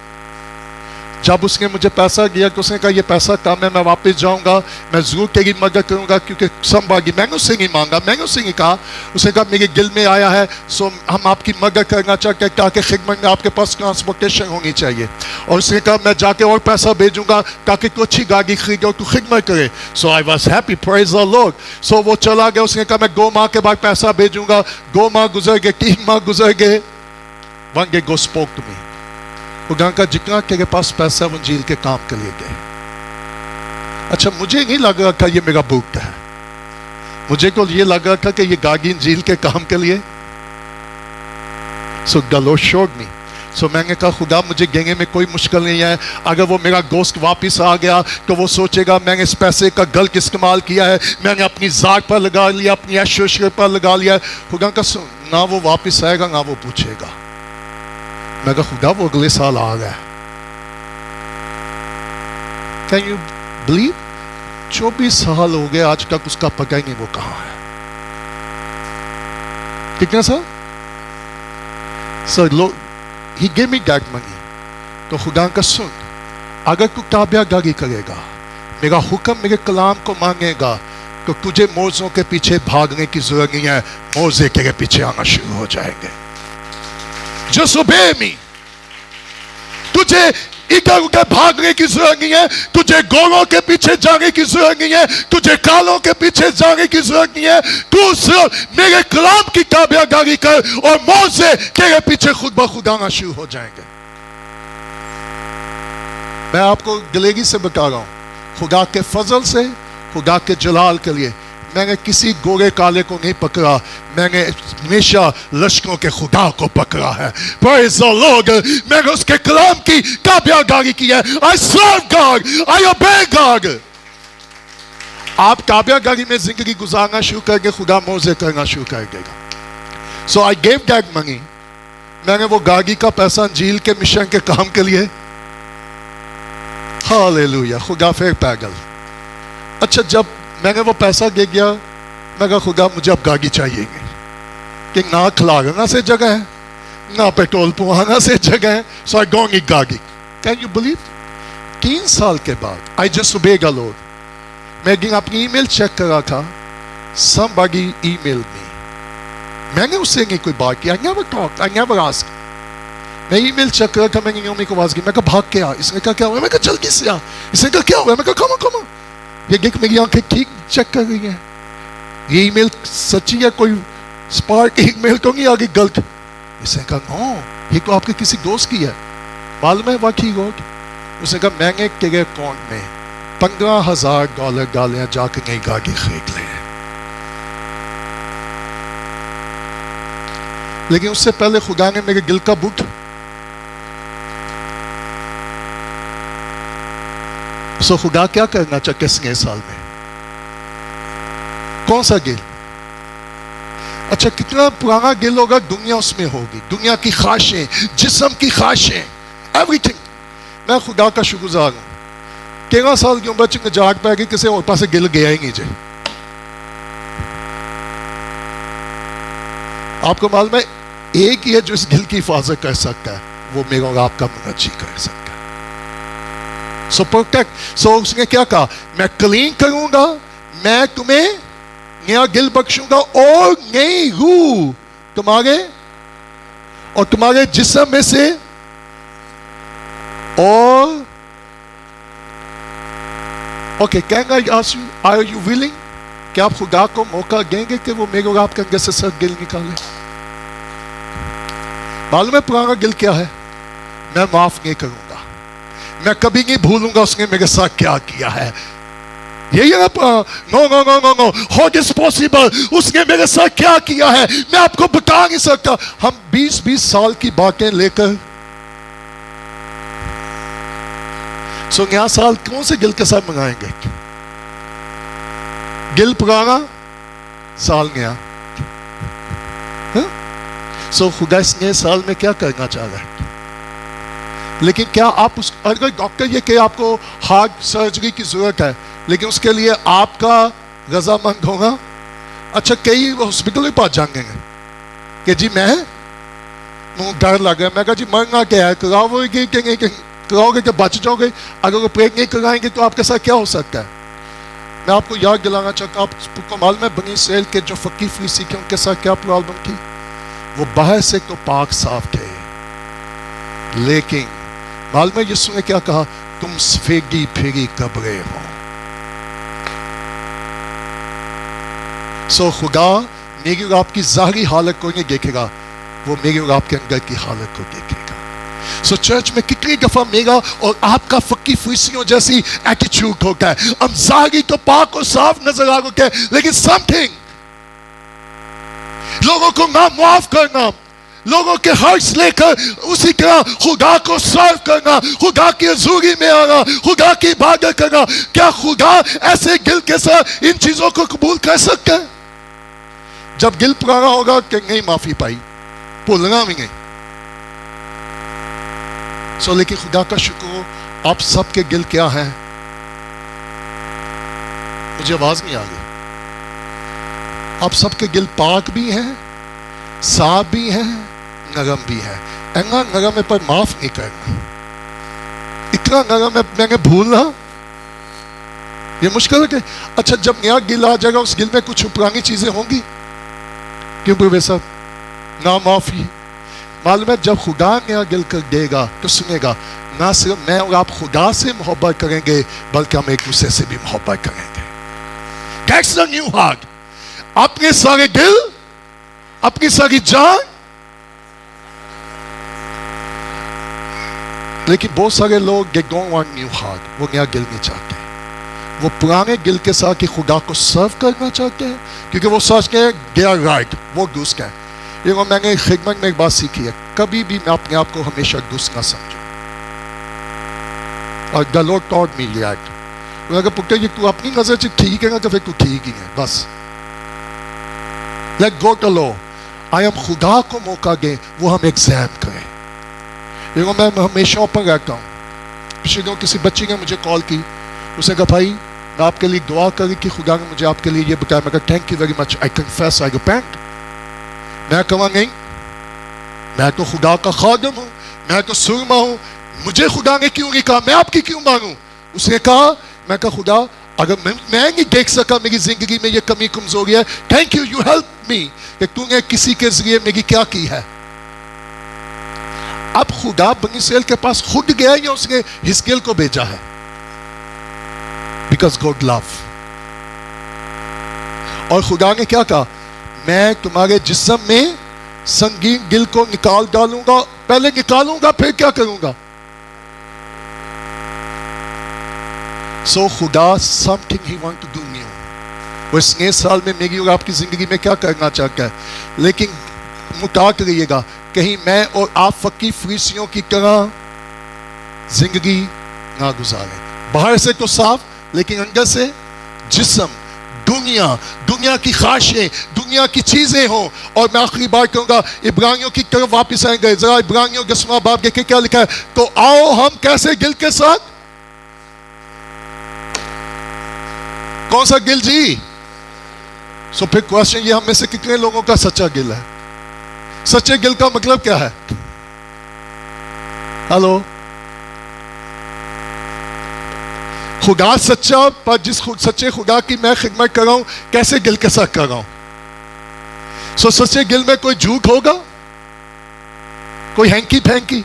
जब उसने मुझे पैसा दिया तो उसने कहा ये पैसा कम है, मैं वापस जाऊंगा, मैं जरूर तेरी मदद करूंगा क्योंकि संभागी। मैंने उससे नहीं मांगा, मैंने उससे नहीं कहा। उसने कहा मेरे दिल में आया है सो हम आपकी मदद करना चाहते हैं ताकि खिदमत में आपके पास ट्रांसपोर्टेशन होनी चाहिए। और उसने कहा मैं जाके और पैसा भेजूंगा ताकि तू अच्छी गाड़ी खरीदे और तू खिदमत करे। So I was happy, praise the Lord. So वो चला गया। उसने कहा मैं 2 माह के बाद पैसा भेजूंगा। 2 माह गुजर गए, 3 माह गुजर गए। One day God spoke to me. खुदा का जितना तेरे पास पैसा वो इंजील के काम के लिए गए। अच्छा, मुझे नहीं लग रहा था ये मेरा बुक है, मुझे तो ये लग रहा था कि ये गाड़ी इंजील के काम के लिए। So the Lord showed me. So मैंने कहा खुदा मुझे देने में कोई मुश्किल नहीं है। अगर वो मेरा दोस्त वापस आ गया तो वो सोचेगा मैंने इस पैसे का गलत इस्तेमाल किया है, मैंने अपनी ज़ात पर लगा लिया, अपनी ऐशो पर लगा लिया। खुदा का ना वो वापस आएगा ना वो पूछेगा। मैं कहा खुदा वो अगले साल आ गया। Can you believe? 24 साल हो गए आज तक उसका पता ही नहीं वो कहाँ है। कितना साल? सर लोग he gave me that money. तो खुदा का सुन, अगर तू ताबेदारी करेगा, मेरा हुक्म मेरे कलाम को मांगेगा तो तुझे मौजों के पीछे भागने की जरूरत नहीं है, मौजे के पीछे आना शुरू हो जाएंगे। Just obey me. तुझे इधर उधर भागने की जरूरत नहीं है, तुझे गोरों के पीछे जाने की जरूरत नहीं है, तुझे कालों के पीछे जाने की जरूरत नहीं है। तू सिर्फ मेरे कलाम की ताबेदारी कर और मौजे तेरे पीछे खुद ब खुद आना शुरू हो जाएंगे। मैं आपको दिलेगी से बता रहा हूं, खुदा के फजल से, खुदा के जलाल के लिए मैंने किसी गोरे काले को नहीं पकड़ा, मैंने हमेशा लश्करों के खुदा को पकड़ा है। Praise the Lord. मैंने उसके कलाम की ताबेदारी की है। I serve God, I obey God. आप ताबेदारी में जिंदगी गुजारना शुरू करके खुदा मौजे करना शुरू कर देगा। So I gave that money. मैंने वो गाड़ी का पैसा इंजील के मिशन के काम के लिए, हालेलुया, खुदा फिर पैदल। अच्छा, जब मैंने वो पैसा दे गया, मैं कहा खुदा मुझे अब गाड़ी चाहिए कि ना खिलाना से जगह है, ना पेट्रोल पुआना से जगह है। सो आई डोंट नीड गाड़ी। Can you believe? 3 साल के बाद I just obey the Lord. मैं एक दिन अपनी ईमेल चेक कर रहा था, somebody emailed me. मैंने उससे नहीं कोई बात की, I never talked, I never asked. मैं ईमेल चेक कर रहा था, मैंने योमी को आवाज की, मैं कहा भाग के आ। इसने कहा क्या हुआ? मैं कहा जल्दी से आ। इसने कहा क्या हुआ? मैं कहा कम कम। ये देख मेरी आंखें ठीक चेक कर रही हैं, ये ईमेल सच्ची है, कोई स्पार्क ईमेल तो नहीं आगे गलत। इसने कहा नो, ये तो आपके किसी दोस्त की है। मालूम है वाकई रोड? उसने कहा मैंने तेरे अकाउंट में $15,000 डाले हैं, जाके नई गाड़ी खरीद ले। लेकिन उससे पहले खुदा ने मेरे दिल का बुक, सो खुदा क्या करना चाहते इस नए साल में? कौन सा गिल? अच्छा, कितना पुराना गिल होगा, दुनिया उसमें होगी, दुनिया की ख्वाहिशें, जिस्म की ख्वाहिशें, एवरीथिंग। मैं खुदा का शुक्रगुजार हूं। 13 साल की उम्र में जाग पाएगी, किसी और पास गिल गया ही नहीं। जे आपको मालूम है एक ही है जो इस गिल की हिफाजत कर सकता है, वो मेरा और आपका मुनज्जी कर सकता है। सो प्रोटेक्ट। सो उसने क्या कहा? मैं क्लीन करूंगा, मैं तुम्हें नया दिल बख्शूंगा और नई रूह तुम्हारे और तुम्हारे जिस्म में से, और okay, can I ask you, are you willing? क्या आप खुदा को मौका देंगे कि वो मेरे और आपके अंदर से सर दिल निकाले? मालूम है पुराना दिल क्या है? मैं माफ नहीं करूंगा, मैं कभी नहीं भूलूंगा उसने मेरे साथ क्या किया है। यही है no no no no no, how is possible? उसने मेरे साथ क्या किया है मैं आपको बता नहीं सकता। हम 20-20 साल की बातें लेकर, सो नया साल कौन से गिल के साथ मंगाएंगे? गिल पुराना, साल नया। सो खुदा इस नए साल में क्या करना चाह रहा है? लेकिन क्या आप उस, अगर डॉक्टर ये कि आपको हार्ट सर्जरी की जरूरत है, लेकिन उसके लिए आपका रजामंद होगा? अच्छा, कई हॉस्पिटल के पास जाएंगे कि जी मैं डर लग रहा है, मैं कहा जी मरना क्या है, कराओगे कि नहीं कराओगे कि बच जाओगे? अगर ऑपरेट नहीं कराएंगे तो आपके साथ क्या हो सकता है? मैं आपको याद दिलाना चाहता हूँ, आपको मालूम है बनी इसराइल के जो फकीर फरीसी के उनके साथ क्या प्रॉब्लम थी? वो बाहर से तो पाक साफ थे, लेकिन मालूम है यीशु ने क्या कहा? तुम सफेदी फिरी कब्रे हो। सो खुदा मेरी और आपकी ज़ाहिरी हालत को नहीं देखेगा, वो मेरी और आपके अंदर की हालत को देखेगा। सो चर्च में कितनी दफा मेरा और आपका फकीर फरीसियों जैसी एटीट्यूड होता है, हम ज़ाहिरी तो पाक और साफ नजर आ होते हैं, लेकिन समथिंग लोगों को ना माफ करना, लोगों के हर्ष लेकर उसी तरह खुदा को सर्व करना, खुदा की हजूरी में आना, खुदा की इबादत करना, क्या खुदा ऐसे दिल के साथ इन चीजों को कबूल कर सकता है? जब दिल पुराना होगा कि नहीं माफी पाई, भूलना भी नहीं। सो लेकिन खुदा का शुक्र हो, आप सबके दिल क्या हैं? मुझे आवाज नहीं आ रही। आप सबके दिल पाक भी हैं, साफ भी हैं, नरम भी है। इतना नरम है पर माफ नहीं करना, इतना नरम है मैंने भूलना, ये मुश्किल है कि अच्छा जब नया गिल आ जाएगा उस गिल में कुछ पुरानी चीजें होंगी? क्यों प्रोफेसर? ना माफी। मालूम है जब खुदा नया गिल कर देगा तो सुनेगा, ना सिर्फ मैं और आप खुदा से मोहब्बत करेंगे बल्कि हम एक दूसरे से भी मोहब्बत करेंगे। That's the new heart। अपने सारे दिल, अपनी सारी जान। लेकिन बहुत सारे लोग they don't want new heart, वो नया दिल नहीं चाहते, वो पुराने दिल के साथ कि खुदा को सर्व करना चाहते हैं, क्योंकि वो सोचते हैं they are right, वो दुष्ट है। ये मैंने खिदमत में एक बात सीखी है, कभी भी मैं अपने आप को हमेशा दुष्ट ना समझूं। और the Lord taught me that। अगर पुत्र जी तू अपनी नजर से ठीक है ना तो फिर तू ठीक ही है, बस let go to law। आई हम खुदा को मौका दें, वो हम एग्जाम करें। देखो मैं हमेशा ओपन रहता हूँ। पिछले दिनों किसी बच्ची ने मुझे कॉल की, उसने कहा भाई मैं आपके लिए दुआ करी कि खुदा ने मुझे आपके लिए ये बताया। मैं कहा thank you very much, I confess, I repent. मैं कहूँ नहीं, मैं तो खुदा का खादिम हूँ, मैं तो सुरमा हूँ, मुझे खुदा ने क्यों नहीं कहा, मैं आपकी क्यों मांगू? उसने कहा, मैं कहा खुदा अगर मैं नहीं देख सका मेरी जिंदगी में ये कमी कमजोरी है, thank you, you help me, कि तूने किसी के जरिए मेरी क्या की है। अब खुदा बनी इसराइल के पास खुद गया या उसने हिजकिय्याह को भेजा है? Because God love. और खुदा ने क्या कहा, मैं तुम्हारे जिस्म में संगीन दिल को निकाल डालूंगा, पहले निकालूंगा फिर क्या करूंगा? सो खुदा something he want to do new, वो इस नए साल में मेरी और आपकी जिंदगी में क्या करना चाहता है। लेकिन मुताक रहिएगा कहीं मैं और आप फकीर फरीसियों की तरह जिंदगी ना गुजारें। बाहर से तो साफ, लेकिन अंदर से जिस्म दुनिया की ख्वाहिशें, दुनिया की चीजें हों। और मैं आखिरी बार कहूंगा, इब्रानियों की तरफ वापस आएंगे, जरा इब्रानियों 10वां बाब देखें क्या लिखा है। तो आओ हम कैसे दिल के साथ, कौन सा दिल जी? सो फिर क्वेश्चन ये, हम में से कितने लोगों का सच्चा दिल है? सच्चे दिल का मतलब क्या है? हेलो, खुदा सच्चा, पर जिस सच्चे खुदा की मैं खिदमत कर रहा हूं, कैसे दिल के साथ कर रहा हूं? सो सच्चे दिल में कोई झूठ होगा, कोई हैंकी फैंकी?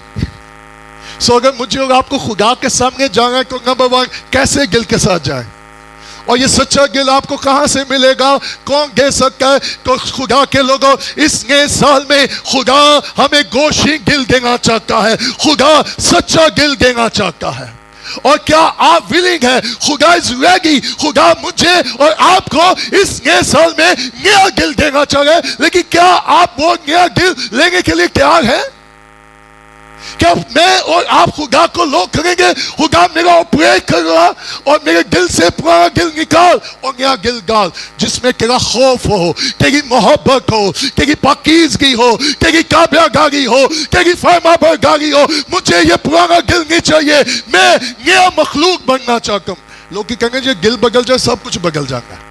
सो अगर मुझे और आपको खुदा के सामने जाना है तो नंबर 1 कैसे दिल के साथ जाए। और ये सच्चा दिल आपको कहां से मिलेगा, कौन दे सकता है? तो खुदा के लोगों, इस नए साल में खुदा हमें गोशी दिल देना चाहता है, खुदा सच्चा दिल देना चाहता है। और क्या आप विलिंग है? खुदा इज रेडी, खुदा मुझे और आपको इस नए साल में नया दिल देना चाह रहे हैं, लेकिन क्या आप वो नया दिल लेने के लिए तैयार हैं? کہ میں اور آپ خدا کو لو کریں گے خدا میرا آپریٹ کر رہا اور میرے دل سے پرانا دل نکال اور نیا دل ڈال جس میں تیرا خوف ہو, تیری محبت ہو, تیری پاکیزگی ہو, تیری تابع داری ہو, تیری فرما برداری ہو. مجھے یہ پرانا دل نہیں چاہیے, میں نیا مخلوق بننا چاہتا ہوں. لوگ کہیں گے یہ دل بدل جائے سب کچھ بدل جاتا ہے.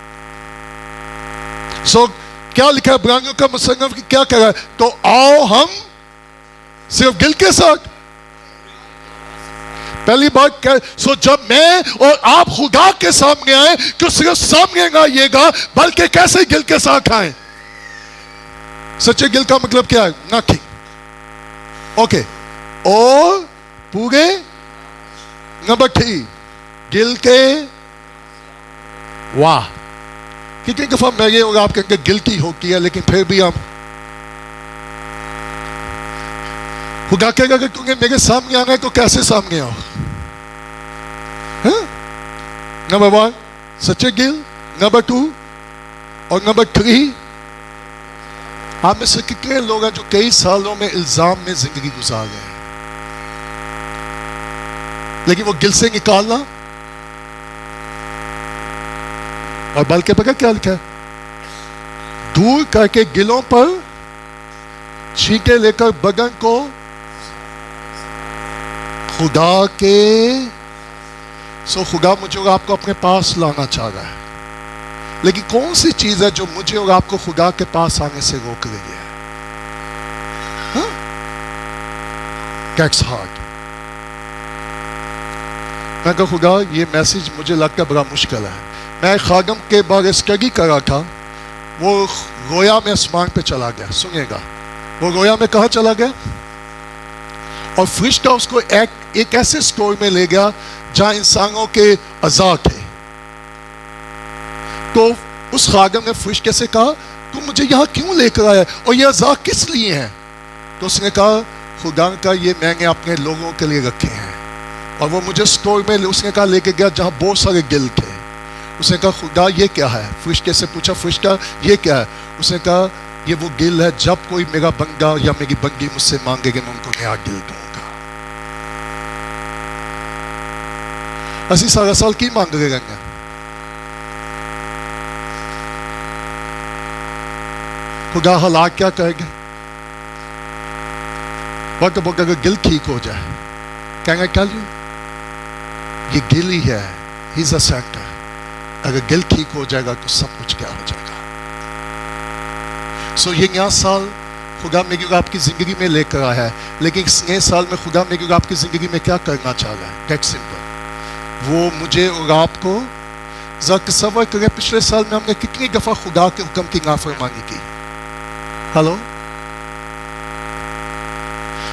سو کیا لکھا ہے عبرانیوں کا مصنف کہ کیا کہہ رہا ہے؟ تو آؤ ہم صرف دل کے ساتھ. پہلی بات سو جب میں اور آپ خدا کے سامنے آئیں تو صرف سامنے نہ آئیے گا بلکہ کیسے دل کے ساتھ آئیں. سچے دل کا مطلب کیا ہے؟ ناٹھنگ. اوکے, اور پورے نمبر 3 دل کے واہ. کتنی دفعہ میں یہ اور آپ کہیں گے گلٹی ہوتی ہے لیکن پھر بھی ہم خدا کہے گا کہ تمہیں میرے سامنے آنا ہے تو کیسے سامنے آؤ. نمبر 1 سچے دل, نمبر 2 اور نمبر 3 آپ میں سے کتنے لوگ ہیں جو کئی سالوں میں الزام میں زندگی گزار گئے ہیں لیکن وہ دل سے نکالنا اور بلکہ پکا کیا لکھا ہے؟ دور کر کے گلوں پر چھینٹے لے کر بدن کو خدا کے خدا مجھے اور آپ کو اپنے پاس لانا چاہ رہا ہے. لیکن کون سی چیز ہے جو مجھے اور آپ کو خدا کے پاس آنے سے روک رہی ہے؟ That's hard. میں کہا خدا یہ میسیج مجھے لگتا بڑا مشکل ہے. میں ایک خادم کے بارے اسٹڈی کر رہا تھا, وہ رویا میں آسمان پہ چلا گیا. سنیے گا, وہ رویا میں کہاں چلا گیا؟ اور فرشتہ اس کو ایک ایسے سٹور میں لے گیا جہاں انسانوں کے اعضاء تھے. تو اس خادم نے فرشتے سے کہا تم مجھے یہاں کیوں لے کر آیا اور یہ اعضاء کس لیے ہیں؟ تو اس نے کہا خدا کا یہ میں نے اپنے لوگوں کے لیے رکھے ہیں. اور وہ مجھے سٹور میں اس نے کہا لے کے گیا جہاں بہت سارے گل تھے. اس نے کہا خدا یہ کیا ہے؟ فرشتے سے پوچھا فرشتہ یہ کیا ہے؟ اس نے کہا یہ وہ گل ہے جب کوئی میرا بندہ یا میری بندی مجھ سے مانگے گے میں ان کو نیا گل دوں گا. اسی سارا سال کی مانگ رہے گا؟ خدا حالات کیا کہے گا؟ وقت وقت اگر گل ٹھیک ہو جائے کہیں گے ٹیل یو یہ گل ہی ہے, ہی از اے سینٹر. اگر گل ٹھیک ہو جائے گا تو سب کچھ کیا ہو جائے گا. سو یہ نیا سال خدا میری اور آپ کی زندگی میں لے کر آیا ہے, لیکن اس نئے سال میں خدا میری اور آپ کی زندگی میں کیا کرنا چاہ رہا ہے؟ That simple. وہ مجھے اور آپ کو ذرا تصور کریں پچھلے سال میں ہم نے کتنی دفعہ خدا کے حکم کی نافرمانی کی. ہلو.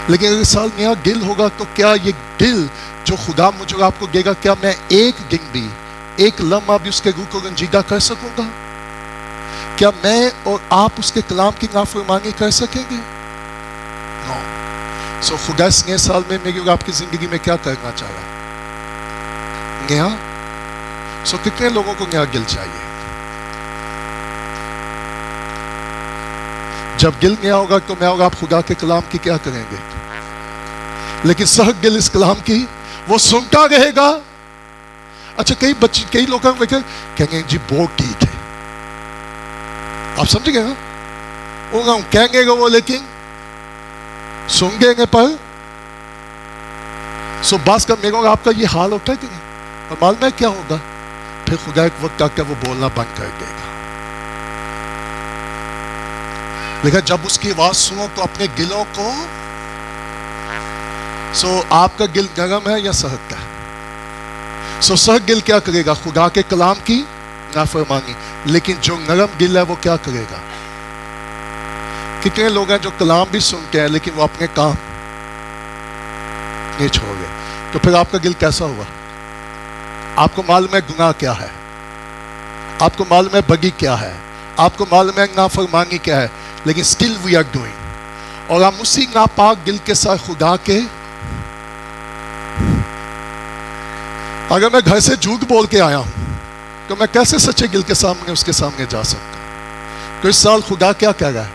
لیکن اگر سال نیا دل ہوگا تو کیا یہ دل جو خدا مجھے اور آپ کو دے گا کیا میں ایک دن بھی ایک لمحہ بھی اس کے روح کو رنجیدہ کر سکوں گا؟ کیا میں اور آپ اس کے کلام کی نافرمانی کر سکیں گے؟ نو. سو خدا اس نئے سال میں میری اور آپ کی زندگی میں کیا کرنا چاہ رہا ہے؟ نیا. سو کتنے لوگوں کو نیا دل چاہیے؟ جب دل نیا ہوگا تو میں اور آپ خدا کے کلام کی کیا کریں گے؟ لیکن سخت دل اس کلام کی وہ سنتا رہے گا. اچھا کئی لوگ کہیں گے جی بہت ٹھیک ہے, آپ سمجھ گئے نا, وہ کہیں گے وہ لیکن سن گے گے پر سو باس کا میرا اور آپ کا یہ حال ہوتا ہے کہ نہیں. اور معلوم ہے کیا ہوگا پھر خدا ایک وقت آ کے وہ بولنا بند کر دے گا. لیکن جب اس کی آواز سنو تو اپنے دلوں کو سو آپ کا دل گرم ہے یا سخت ہے؟ سو سخت دل کیا کرے گا؟ خدا کے کلام کی نافرمانی. لیکن جو نرم دل ہے وہ کیا کرے گا؟ کتنے لوگ ہیں جو کلام بھی سنتے ہیں لیکن وہ اپنے کام نہیں چھوڑ گئے. تو پھر آپ کا دل کیسا ہوا؟ آپ کو معلوم ہے گناہ کیا ہے, آپ کو معلوم ہے بدی کیا ہے, آپ کو معلوم ہے نافرمانی کیا ہے, لیکن still we are doing. اور ہم اسی ناپاک دل کے ساتھ خدا کے, اگر میں گھر سے جھوٹ بول کے آیا ہوں تو میں کیسے سچے دل کے سامنے اس کے سامنے جا سکتا ہوں؟ تو اس سال خدا کیا کہہ رہا ہے؟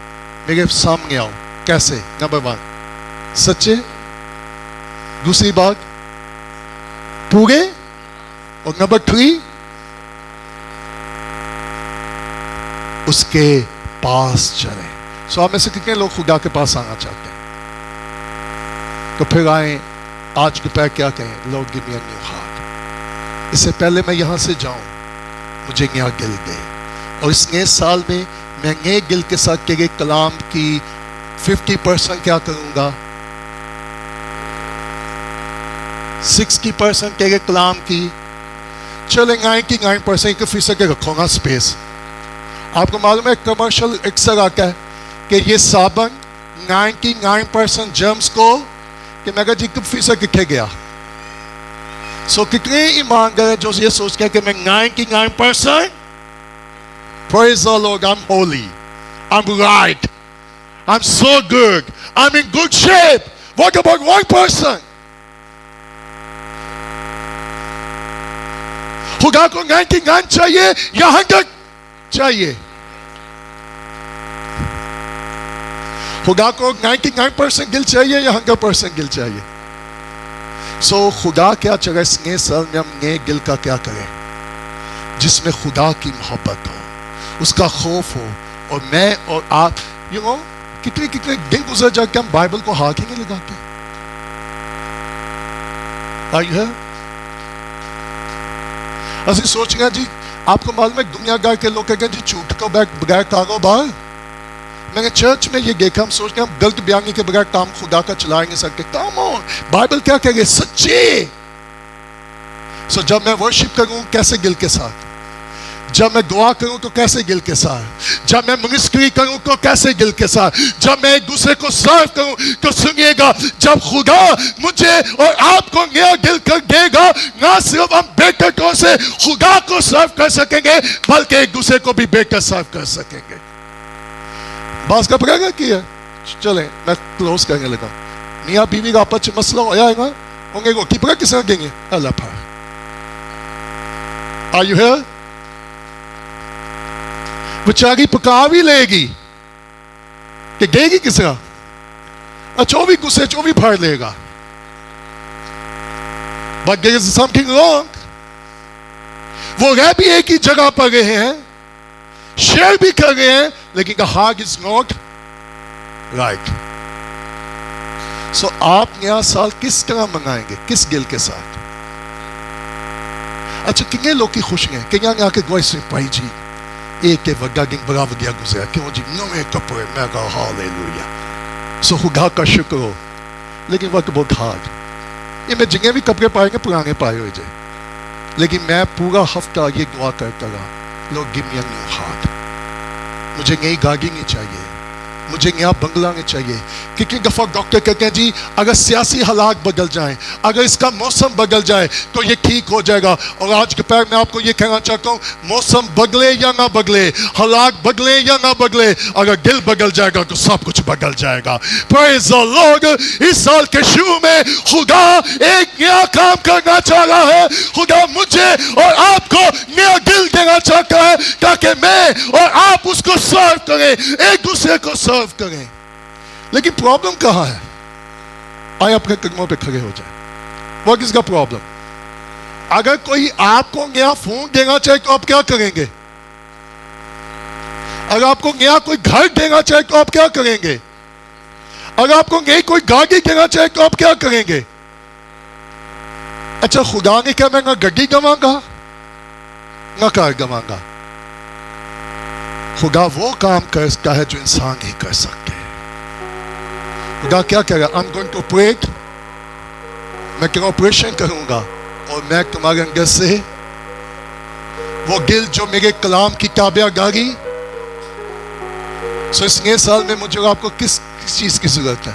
میرے سامنے آؤ. کیسے؟ نمبر 1 سچے दूसरी बात पूरे, और नंबर 3 उसके पास चले। सो आप में से कितने लोग खुदा के पास आना चाहते हैं? तो फिर आए आज दोपहर क्या कहें, Lord give me a new heart. इससे पहले मैं यहां से जाऊं, मुझे नया दिल दे। और इस नए साल में मैं नए दिल के साथ तेरे कलाम की 50% क्या करूंगा, 60% तेरे कलाम की, चले 99% फीसद के रखूंगा स्पेस। आपको मालूम है कमर्शियल अक्सर आता है कि ये साबन 99% जर्म्स को, कि मैं जी 1% कितने गया। सो कितने ईमानदार जो ये सोचते हैं कि मैं 99%, praise the Lord, I'm holy, I'm right, I'm so good, I'm in good shape. What about 1%? खुदा को 99 चाहिए या 100 चाहिए? खुदा को 99% गिल चाहिए या 100% गिल चाहिए? सो खुदा क्या चाहिए इस नए साल में? हम नए गिल का क्या करें जिसमें खुदा की मोहब्बत हो, उसका खौफ हो। और मैं और आप कितने कितने दिन गुजर जाके हम बाइबल को हाथ ही नहीं लगाते। असि सोच गया जी, आपको मालूम है दुनिया भर के लोग कहते हैं जी झूठ को बगैर कारोबार। मैंने चर्च में ये देखा, हम सोचते हैं हम गलत बयानी के बगैर काम खुदा का चला नहीं सकते। काम ऑन, बाइबल क्या कह रही है? सच्चे। सो जब मैं वर्शिप करूं कैसे दिल के साथ, जब मैं दुआ करूं तो कैसे दिल के साथ, जब मैं मिनिस्ट्री करूं तो कैसे दिल के साथ, जब मैं एक दूसरे को सर्व करूं तो सुनिएगा, जब खुदा मुझे और आपको नया दिल कर देगा, ना सिर्फ हम बेहतर से खुदा को सर्व कर सकेंगे बल्कि एक दूसरे को भी बेहतर सर्व कर सकेंगे। बात का पड़ेगा कि चले मैं क्लोज करने लगा। मियाँ बीवी का आपस में मसला होगा, होंगे रोटी पका किस तरह देंगे? अल्लाह पर। Are you here? बेचारी पका भी लेगी कि देगी किस तरह? अच्छा भी गुस्से चो भी फाड़ लेगा। But there is something wrong. वो रह भी एक ही जगह पर रहे हैं, शेयर भी कर रहे हैं, लेकिन the heart is not right. So आप नया साल किस तरह मंगाएंगे, किस दिल के साथ? अच्छा कितने लोग की खुश हैं कि यहाँ आके गोई से भाई जी एक के वड्डा दिन बड़ा वधिया गुजरा, क्यों जी नवे कपड़े, मैं कहा हालेलुया। सो खुदा का शुक्र हो, लेकिन वक्त बहुत हार्ड। ये मैं जितने भी कपड़े पाएंगे पुराने पाए हुए जाए, लेकिन मैं पूरा हफ्ता ये दुआ करता रहा, Lord give me a new heart. मुझे नई गाड़ी नहीं चाहिए, मुझे नया बंगला नहीं चाहिए। कितनी दफा डॉक्टर कहते हैं जी अगर सियासी हालात बदल जाएं, अगर इसका मौसम बदल जाए तो ये ठीक हो जाएगा। और आज दोपहर मैं आपको ये कहना चाहता हूँ, मौसम बदले या ना बदले, हालात बदले या ना बदले, अगर दिल बदल जाएगा तो सब कुछ बदल जाएगा। Praise the Lord. इस साल के शुरू में खुदा एक नया काम करना चाह रहा है। खुदा मुझे और आपको नया दिल देना चाहता है ताकि मैं और आप उसको सर्व करें, एक दूसरे को सर्व करें। लेकिन प्रॉब्लम कहां है? आए अपने कदमों पे खड़े हो जाए। वो किसका प्रॉब्लम? अगर कोई आपको नया फोन देना चाहे तो आप क्या करेंगे? अगर आपको नया कोई घर देना चाहे तो आप क्या करेंगे? अगर आपको नई कोई गाड़ी देना चाहे तो आप क्या करेंगे? अच्छा खुदा ने क्या मैं ना गड्डी गवाऊंगा ना कार गवाऊंगा। खुदा वो काम करता है जो इंसान नहीं कर सकते। खुदा क्या कह रहा है? I'm going to pray, मैं क्या ऑपरेशन करूंगा और मैं तुम्हारे अंदर से वो दिल जो मेरे कलाम की ताबेदारी। सो इस नए साल में मुझे आपको किस चीज की जरूरत है?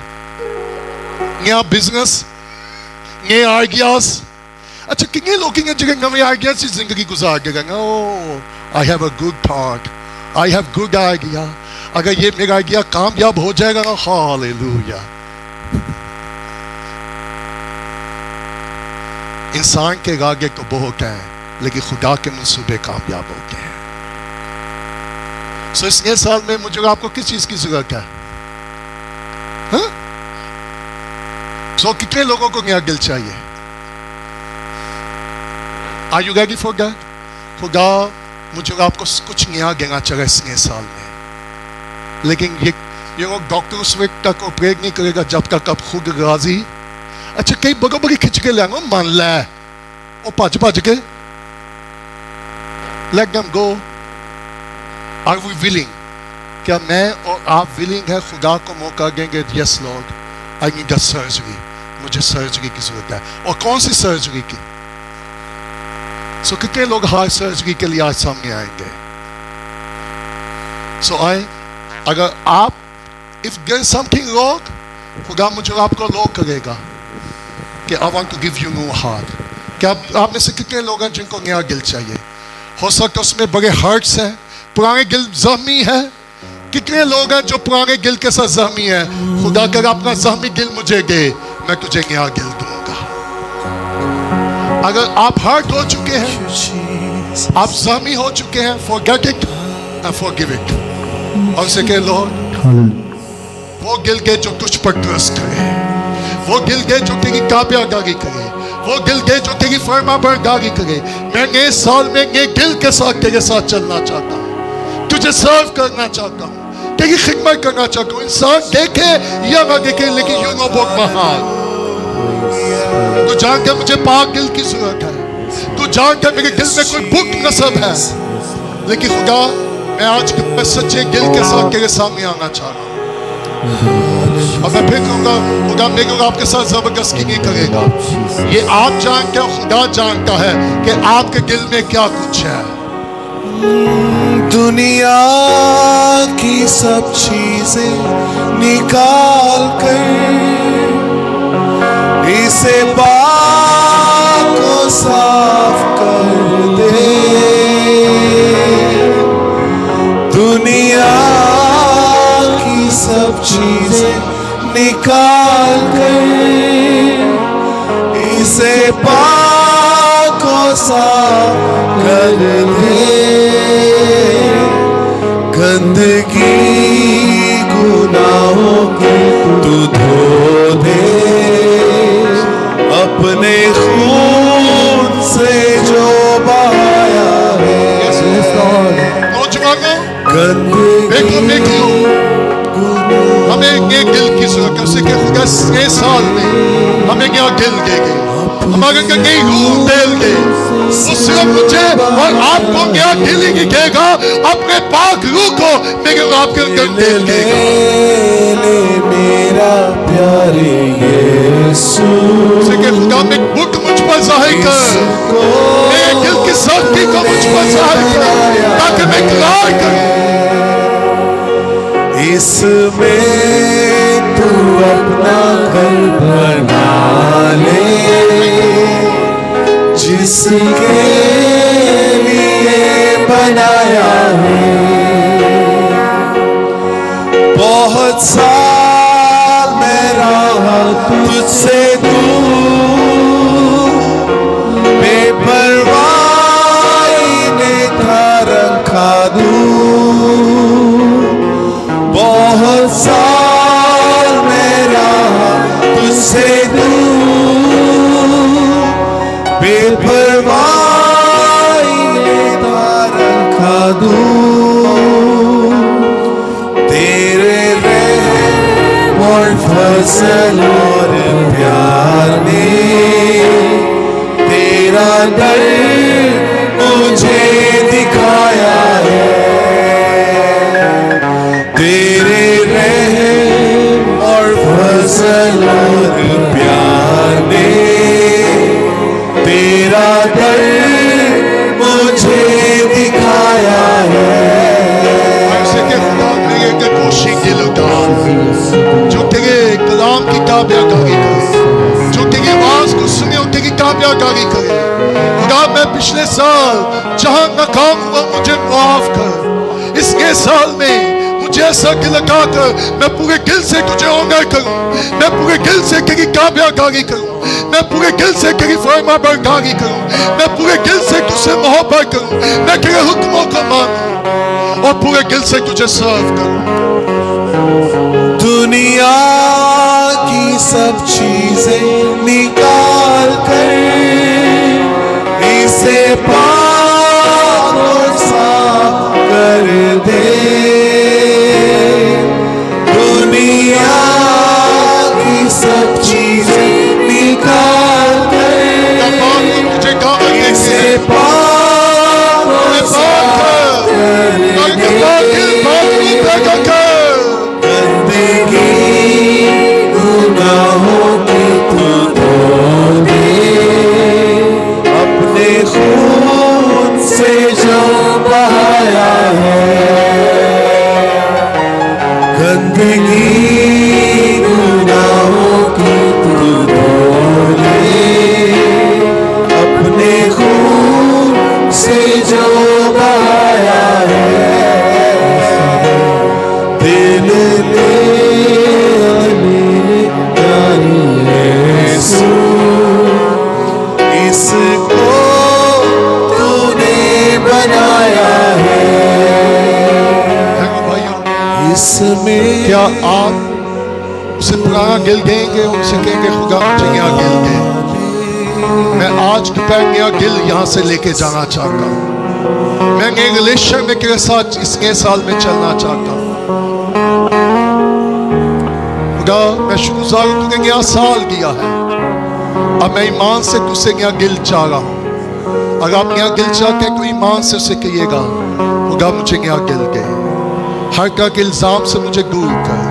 नया बिजनेस, नए आइडियाज। अच्छा कितने लोग जगह नए आइडिया से जिंदगी गुजार के गए, oh I have a good thought, I have good idea. अगर ये मेरा आइडिया कामयाब हो जाएगा ना, हालेलुया। इंसान के आगे तो बहुत है, लेकिन खुदा के मंसूबे कामयाब होते हैं। सो इस नए साल में मुझे आपको किस चीज की जरूरत है? हाँ? So کتنے لوگوں کو نیا دل چاہیے؟ Are you ready for that? خدا مجھے آپ کو کچھ نیا دینا چاہے اس نئے سال میں، لیکن یہ لوگ ڈاکٹر اس وقت تک آپریٹ نہیں کرے گا جب تک آپ خود راضی. اچھا کئی بڑوں بڑی کھچ کے لیں گے مان لے وہ بھج کے let them go. Are we willing? کیا میں اور آپ willing ہے خدا کو موقع دیں گے؟ yes Lord I need a surgery، مجھے سرجری کی ضرورت ہے. اور کون سی سرجری کی؟ سو کتنے لوگ ہارٹ سرجری کے لیے آج سامنے آئیں گے؟ سو آئیں، اگر آپ if there is something wrong، خدا مجھے آپ کو لو کرے گا کہ I want to give you new heart. کیا آپ میں سے کتنے لوگ ہیں جن کو نیا دل چاہیے؟ ہو سکتا اس میں بڑے ہارٹس ہیں، پرانے دل زخمی ہے. کتنے لوگ ہیں جو پرانے دل کے ساتھ زخمی ہیں؟ خدا کہے گا اپنا زخمی دل مجھے دے، میں تجھے نیا دل دوں گا. اگر آپ ہارٹ ہو چکے ہیں، آپ زخمی ہو چکے ہیں، forget it and forgive it. اور اسے کہ لارڈ وہ دل دے جو تجھ پر ٹرسٹ کرے، وہ دل دے جو تیری تابعداری کرے، وہ دل دے جو تیری فرما برداری کرے. میں نئے سال میں نئے دل کے ساتھ تیرے ساتھ چلنا چاہتا ہوں، تجھے سرو کرنا چاہتا ہوں، تیری خدمت کرنا چاہتا ہوں. انسان دیکھے یا نہ دیکھے لیکن یوں نہ بہت مہان. تو جان کے مجھے پاک دل کی ضرورت ہے، تو جان کے میرے دل میں کوئی بک نصب ہے، لیکن خدا میں آج میں سچے دل کے ساتھ تیرے سامنے آنا چاہ رہا ہوں. اور میں پھر کہوں گا خدا میرے کو آپ کے ساتھ زبردستی نہیں کرے گا. یہ آپ جانتے ہیں، خدا جانتا ہے کہ آپ کے دل میں کیا کچھ ہے. دنیا کی سب چیزیں نکال کر اسے پاک و صاف کر دے. دنیا کی سب چیزیں نکال کر اسے پاک و صاف کر دے. گندگی گناہوں کی تو دھو دے اپنے خون سے جو بہایا ہے. نوجوانوں گندگی ہمیں یہ دل کی ضرورت ہے. اسے کہ خدا اس نئے سال میں ہمیں یہ دل دے گے، ہمارے نئی روح دل دے. وہ صرف مجھے اور آپ کو نیا دل ہی دے گا، اپنے پاک روح کو میرے اور آپ کے اندر دل دے گا. میرا پیارے یسوع، اسے کہ خدا میں بک مجھ پر ظاہر کر، میرے دل کی سختی کو مجھ پر ظاہر کر تاکہ میں اقرار کروں. اس میں تو اپنا گھر بنا لے جس کے لیے بنایا ہے. بہت سال میں رہا تجھ سے دور، بے پرواہی نے تھا رکھا دور. بہت سال میں رہا تجھ سے دور، بے پرواہی نے تھا رکھا دور. تیرے رحم اور فضل اور پیار نے تیرا در مجھے دکھایا ہے. تیرے رحم اور فضل اور پیار نے تیرا در مجھے دکھایا ہے. ایسے کہ خدا میرے کے کوشش دل اٹھا جو تیرے کلام کی تابعداری کرے، جو تیری آواز کو سنے اور تیری تابعداری کرے. خدا میں پچھلے سال جہاں ناکام ہوا مجھے معاف کر. اس کے سال میں مجھے ایسا دل لگا کر میں پورے دل سے تجھے آنر کروں، میں پورے دل سے تیری تابعداری کروں، میں پورے دل سے تیری فرما برداری کروں، میں پورے دل سے تجھ سے محبت کروں، میں تیرے حکموں کو مانوں اور پورے دل سے تجھے سرو کروں. دنیا کی सब चीजें निकाल कर इसे पाक और साफ कर दे। दुनिया की सब चीजें निकाल कर इसे पाक और साफ कर दे। गंदगी गुनाहों की तू धो दे अपने खून से जो बहाया है। गंदगी गुनाहों की तू धो दे अपने खून से जो बहाया है। दिल ले यीशु इसको तूने बनाया है। इसमें क्या आप उसे पुराना गिल देंगे और उसे कहेंगे खुदा मुझे यहाँ गिल दे। मैं आज दोपहर नया गिल यहाँ से लेके जाना चाहता हूँ। मैं नए रिलेशन में तेरे साथ इस नए साल में चलना चाहता हूँ। खुदा मैं शुक्रगुजार हूँ तूने नया साल दिया है। अब मैं ईमान से तुझसे नया गिल चाह रहा हूँ। अगर आप नया गिल चाहते हैं तो ईमान से उसे कहिएगा खुदा मुझे नया गिल दे। हर तरह के इल्जाम से मुझे दूर कर,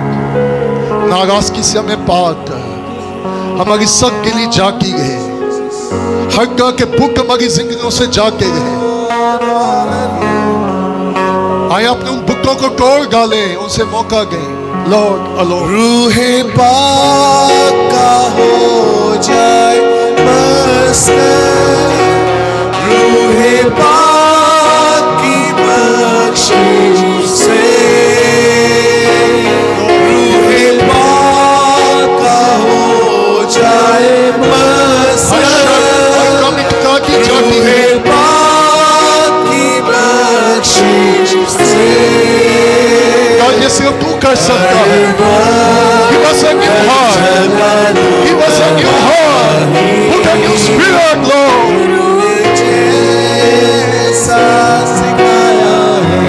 नाराजगी से हमें पार कर। हमारी सब गिली जाती रहे, हर तरह के बुक हमारी जिंदगियों से जाते रहे। आए अपने उन बुकों को तोड़ डालें, उनसे मौका दें। लॉर्ड अलोन रूहे पाक का हो जाए मस्कन। रूहे पाक की बख्शिश से रूहे पाक का हो जाए मस्कन। रूहे पाक की बख्शिश से ये सिर्फ तू कर सकता है। Give us a new heart. Give us a new heart. Put a new spirit, Lord. जैसा सिखाया है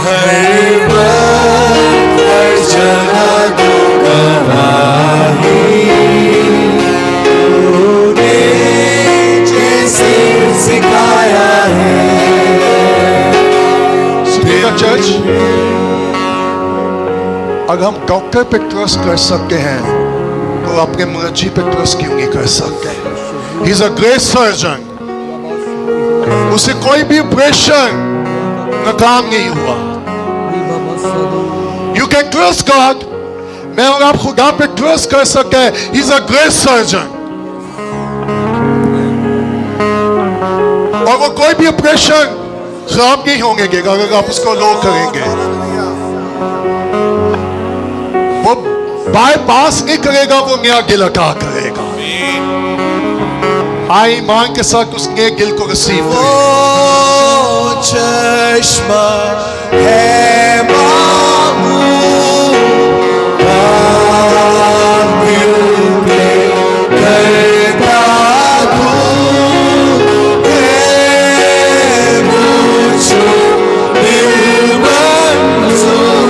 हर वक्त हर जगह तू गवाही। तूने जैसे सिखाया है। चर्च अगर हम डॉक्टर पे ट्रस्ट कर सकते हैं तो अपने मर्जी पे ट्रस्ट क्यों नहीं कर सकते? He is a great surgeon. उसे कोई भी ऑपरेशन नाकाम नहीं हुआ। You can trust God. मैं और आप खुदा पे ट्रस्ट कर सकते हैं। He is a great surgeon. और वो कोई भी ऑपरेशन खराब नहीं होंगे अगर आप उसको लो करेंगे। वो बाईपास नहीं करेगा, वो नया गिल अटा करेगा। आई ईमान के साथ उस नए गिल को रिसीव वो चश्मा है मामूल दिल पे करता धूप है मुझको दिल मंजूर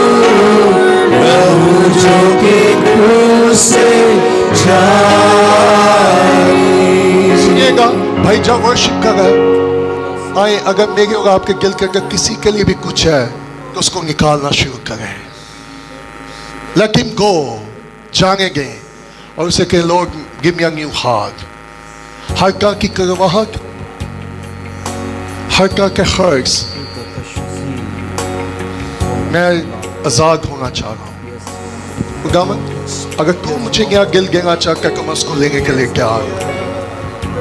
रहूं जो कि क्रूस से जारी। सुनिएगा भाई, जब वर्शिप कर रहे आए, अगर मेरे और आपके दिल के अगर किसी के लिए भी कुछ है तो उसको निकालना शुरू करें। Let him go, जानेंगे और उसे कहें Lord give me a new heart. हर तरह की करवाहट, हर तरह के खर्च, मैं आजाद होना चाह रहा हूँ। खुदावंद अगर तू मुझे यहाँ गिल देना चाहता है तो मैं उसको लेने के लिए तैयार हूँ।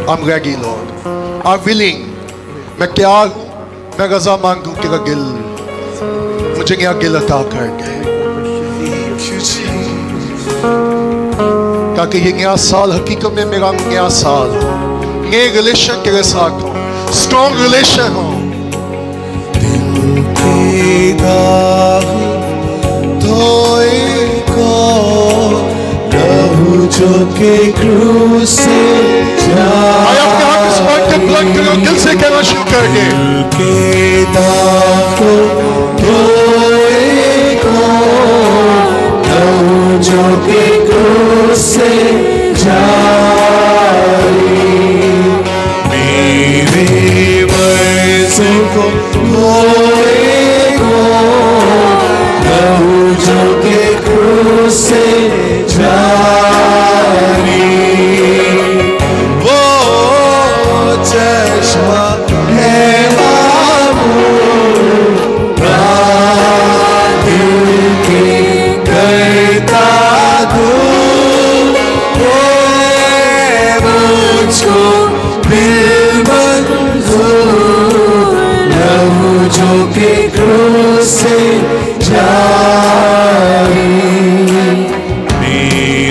I'm ready, Lord. I'm willing. मैं तैयार हूँ। मैं रजा मांगू तेरा गिल मुझे यहाँ गिल अता कर दे, ताकि ये नया साल हकीकत में मेरा नया साल हो। नए रिलेशन तेरे साथ हो, स्ट्रॉन्ग रिलेशन हो। दिल की दाग धोए को जो के क्रूस से आइए अपने हाथ इस बात के बुलंद करें और दिल से कहना शुरू करेंगे के दागों धोए को लहू जो के क्रूस से जारी मेरे वर्षों को धोए को लहू जो के क्रूस से जारी वो चश्मा है मामूल दिल की करता दूर मुझको दिल मंजूर लहू जो के क्रूस से जारी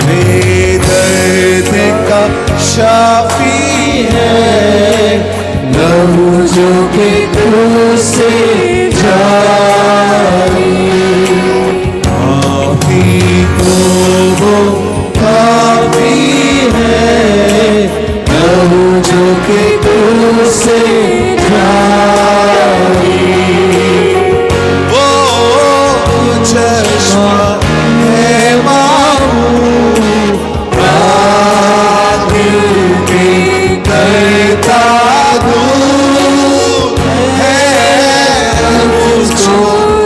मेरे दर्द का शाफी है लहू जो के क्रूस से जारी काफी तो वो काफी है लहू जो के क्रूस से जारी वो चश्मा है मामूल दिल की करता दूर है मुझको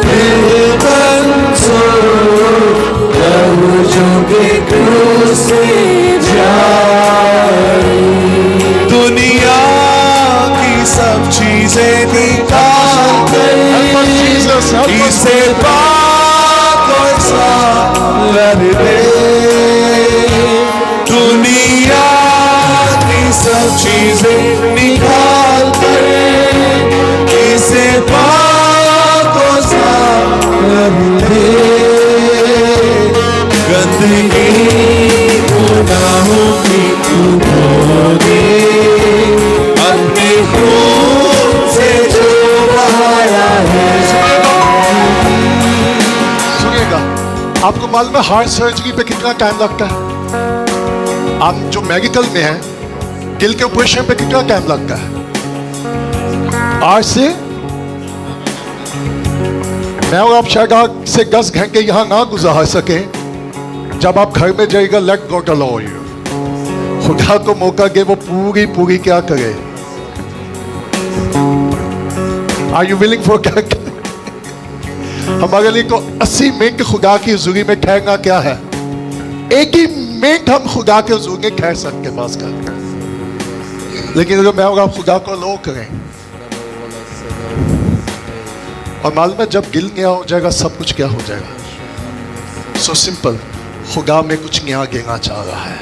दिल मंजूर लहू जो के क्रूस से जारी दुनिया की सब चीजें निकाल कर इसे पाक और साफ कर दे दुनिया की सब चीजें निकाल कर इसे पाक और साफ कर दे गंदगी गुनाहों की तू धो दे अपने खून से जो बहाया है सुनिएगा आपको मालूम है हार्ट सर्जरी पे कितना टाइम लगता है आप जो मेडिकल में है दिल के ऑपरेशन पे कितना टाइम लगता है आज से मैं और आप शायद आज से 10 घंटे यहाँ ना गुजार सके जब आप घर में जाइएगा लेट गॉड अलाउ यू खुदा को मौका दे वो पूरी क्या करे आर यू विलिंग फॉर हमारे लिए तो 80 मिनट खुदा की हुजूरी में ठहरना क्या है एक ही मिनट हम खुदा के हुजूर में ठहर सकते बस कर लेकिन अगर मैं और आप खुदा को लो करें और मालूम है जब दिल नया हो जाएगा सब कुछ क्या हो जाएगा सो सिंपल खुदा में कुछ नया देना चाह रहा है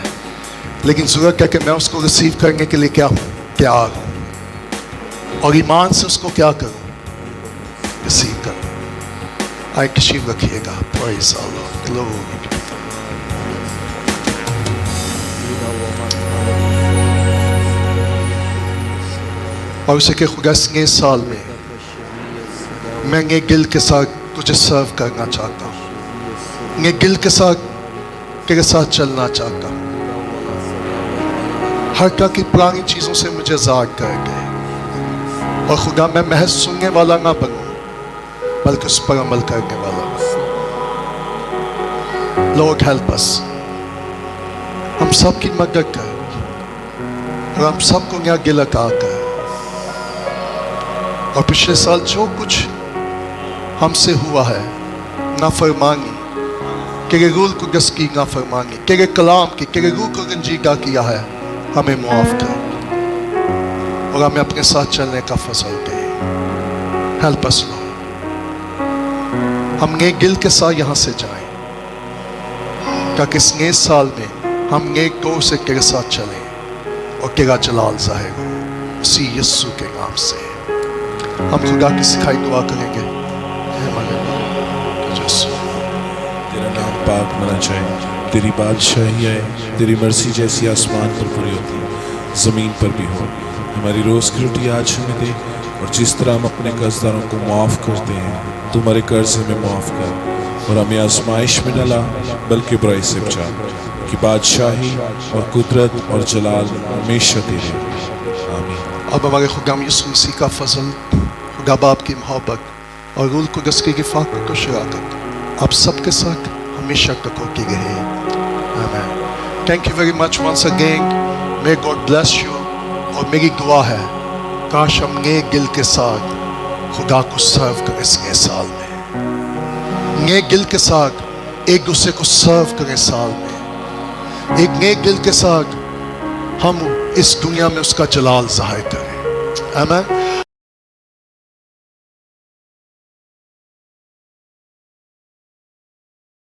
लेकिन जरूरत है कि मैं उसको रिसीव करने के लिए क्या हूँ तैयार हूँ और ईमान से उसको क्या करूँ रिसीव करूँ आए तशरीफ रखिएगा praise the Lord glory be to God और उसे के खुदा इस नए साल में मैं नए दिल के साथ तुझे सर्व करना चाहता हूँ नए दिल के साथ तेरे साथ चलना चाहता हूँ हर तरह की पुरानी चीज़ों से मुझे आज़ाद कर दे और खुदा मैं महज सुनने वाला ना बनूं बल्कि उस पर अमल करने वाला बनूं लॉर्ड हेल्प अस हम सब की मदद कर और हम सबको नया दिल अता कर और पिछले साल जो कुछ हमसे हुआ है नाफरमानी तेरे रूल को गस की नाफरमानी तेरे कलाम की तेरे रूह को गंजीदा किया है हमें मुआफ कर और हमें अपने साथ चलने का फजल दे हेल्प अस लॉर्ड हम नए दिल के साथ यहाँ से जाएं ताकि इस नए साल में हम नए तौर से तेरे साथ चलें और तेरा जलाल ज़ाहिर हो उसी यीशु के नाम से हम खुदा की सिखाई दुआ करेंगे तेरा नाम पाक मना जाए तेरी बादशाही आए तेरी मर्जी जैसी आसमान पर पूरी होती है ज़मीन पर भी हो हमारी रोज़ की रोटी आज हमें दे और जिस तरह हम अपने कर्जदारों को मुआफ़ करते हैं तुम्हारे कर्ज हमें मुआफ़ कर और हमें आजमाइश में न ला बल्कि बुराई से बचा कि बादशाही और कुदरत और जलाल हमेशा तेरे। आमीन। अब हमारे खुदाम यीशु मसीह का फजल, खुदा बाप की मोहब्बत और रूह कुदस की रिफ़ाक़त और शराकत आप सबके साथ हमेशा तक होती रहे। आमीन। Thank you very much once again. May god bless you. और मेरी दुआ है काश हम नए दिल के साथ खुदा को सर्व करें इस नए साल में, नए दिल के साथ एक दूसरे को सर्व करें साल में, एक नए दिल के साथ हम इस दुनिया में उसका जलाल ज़ाहिर करें। आमीन।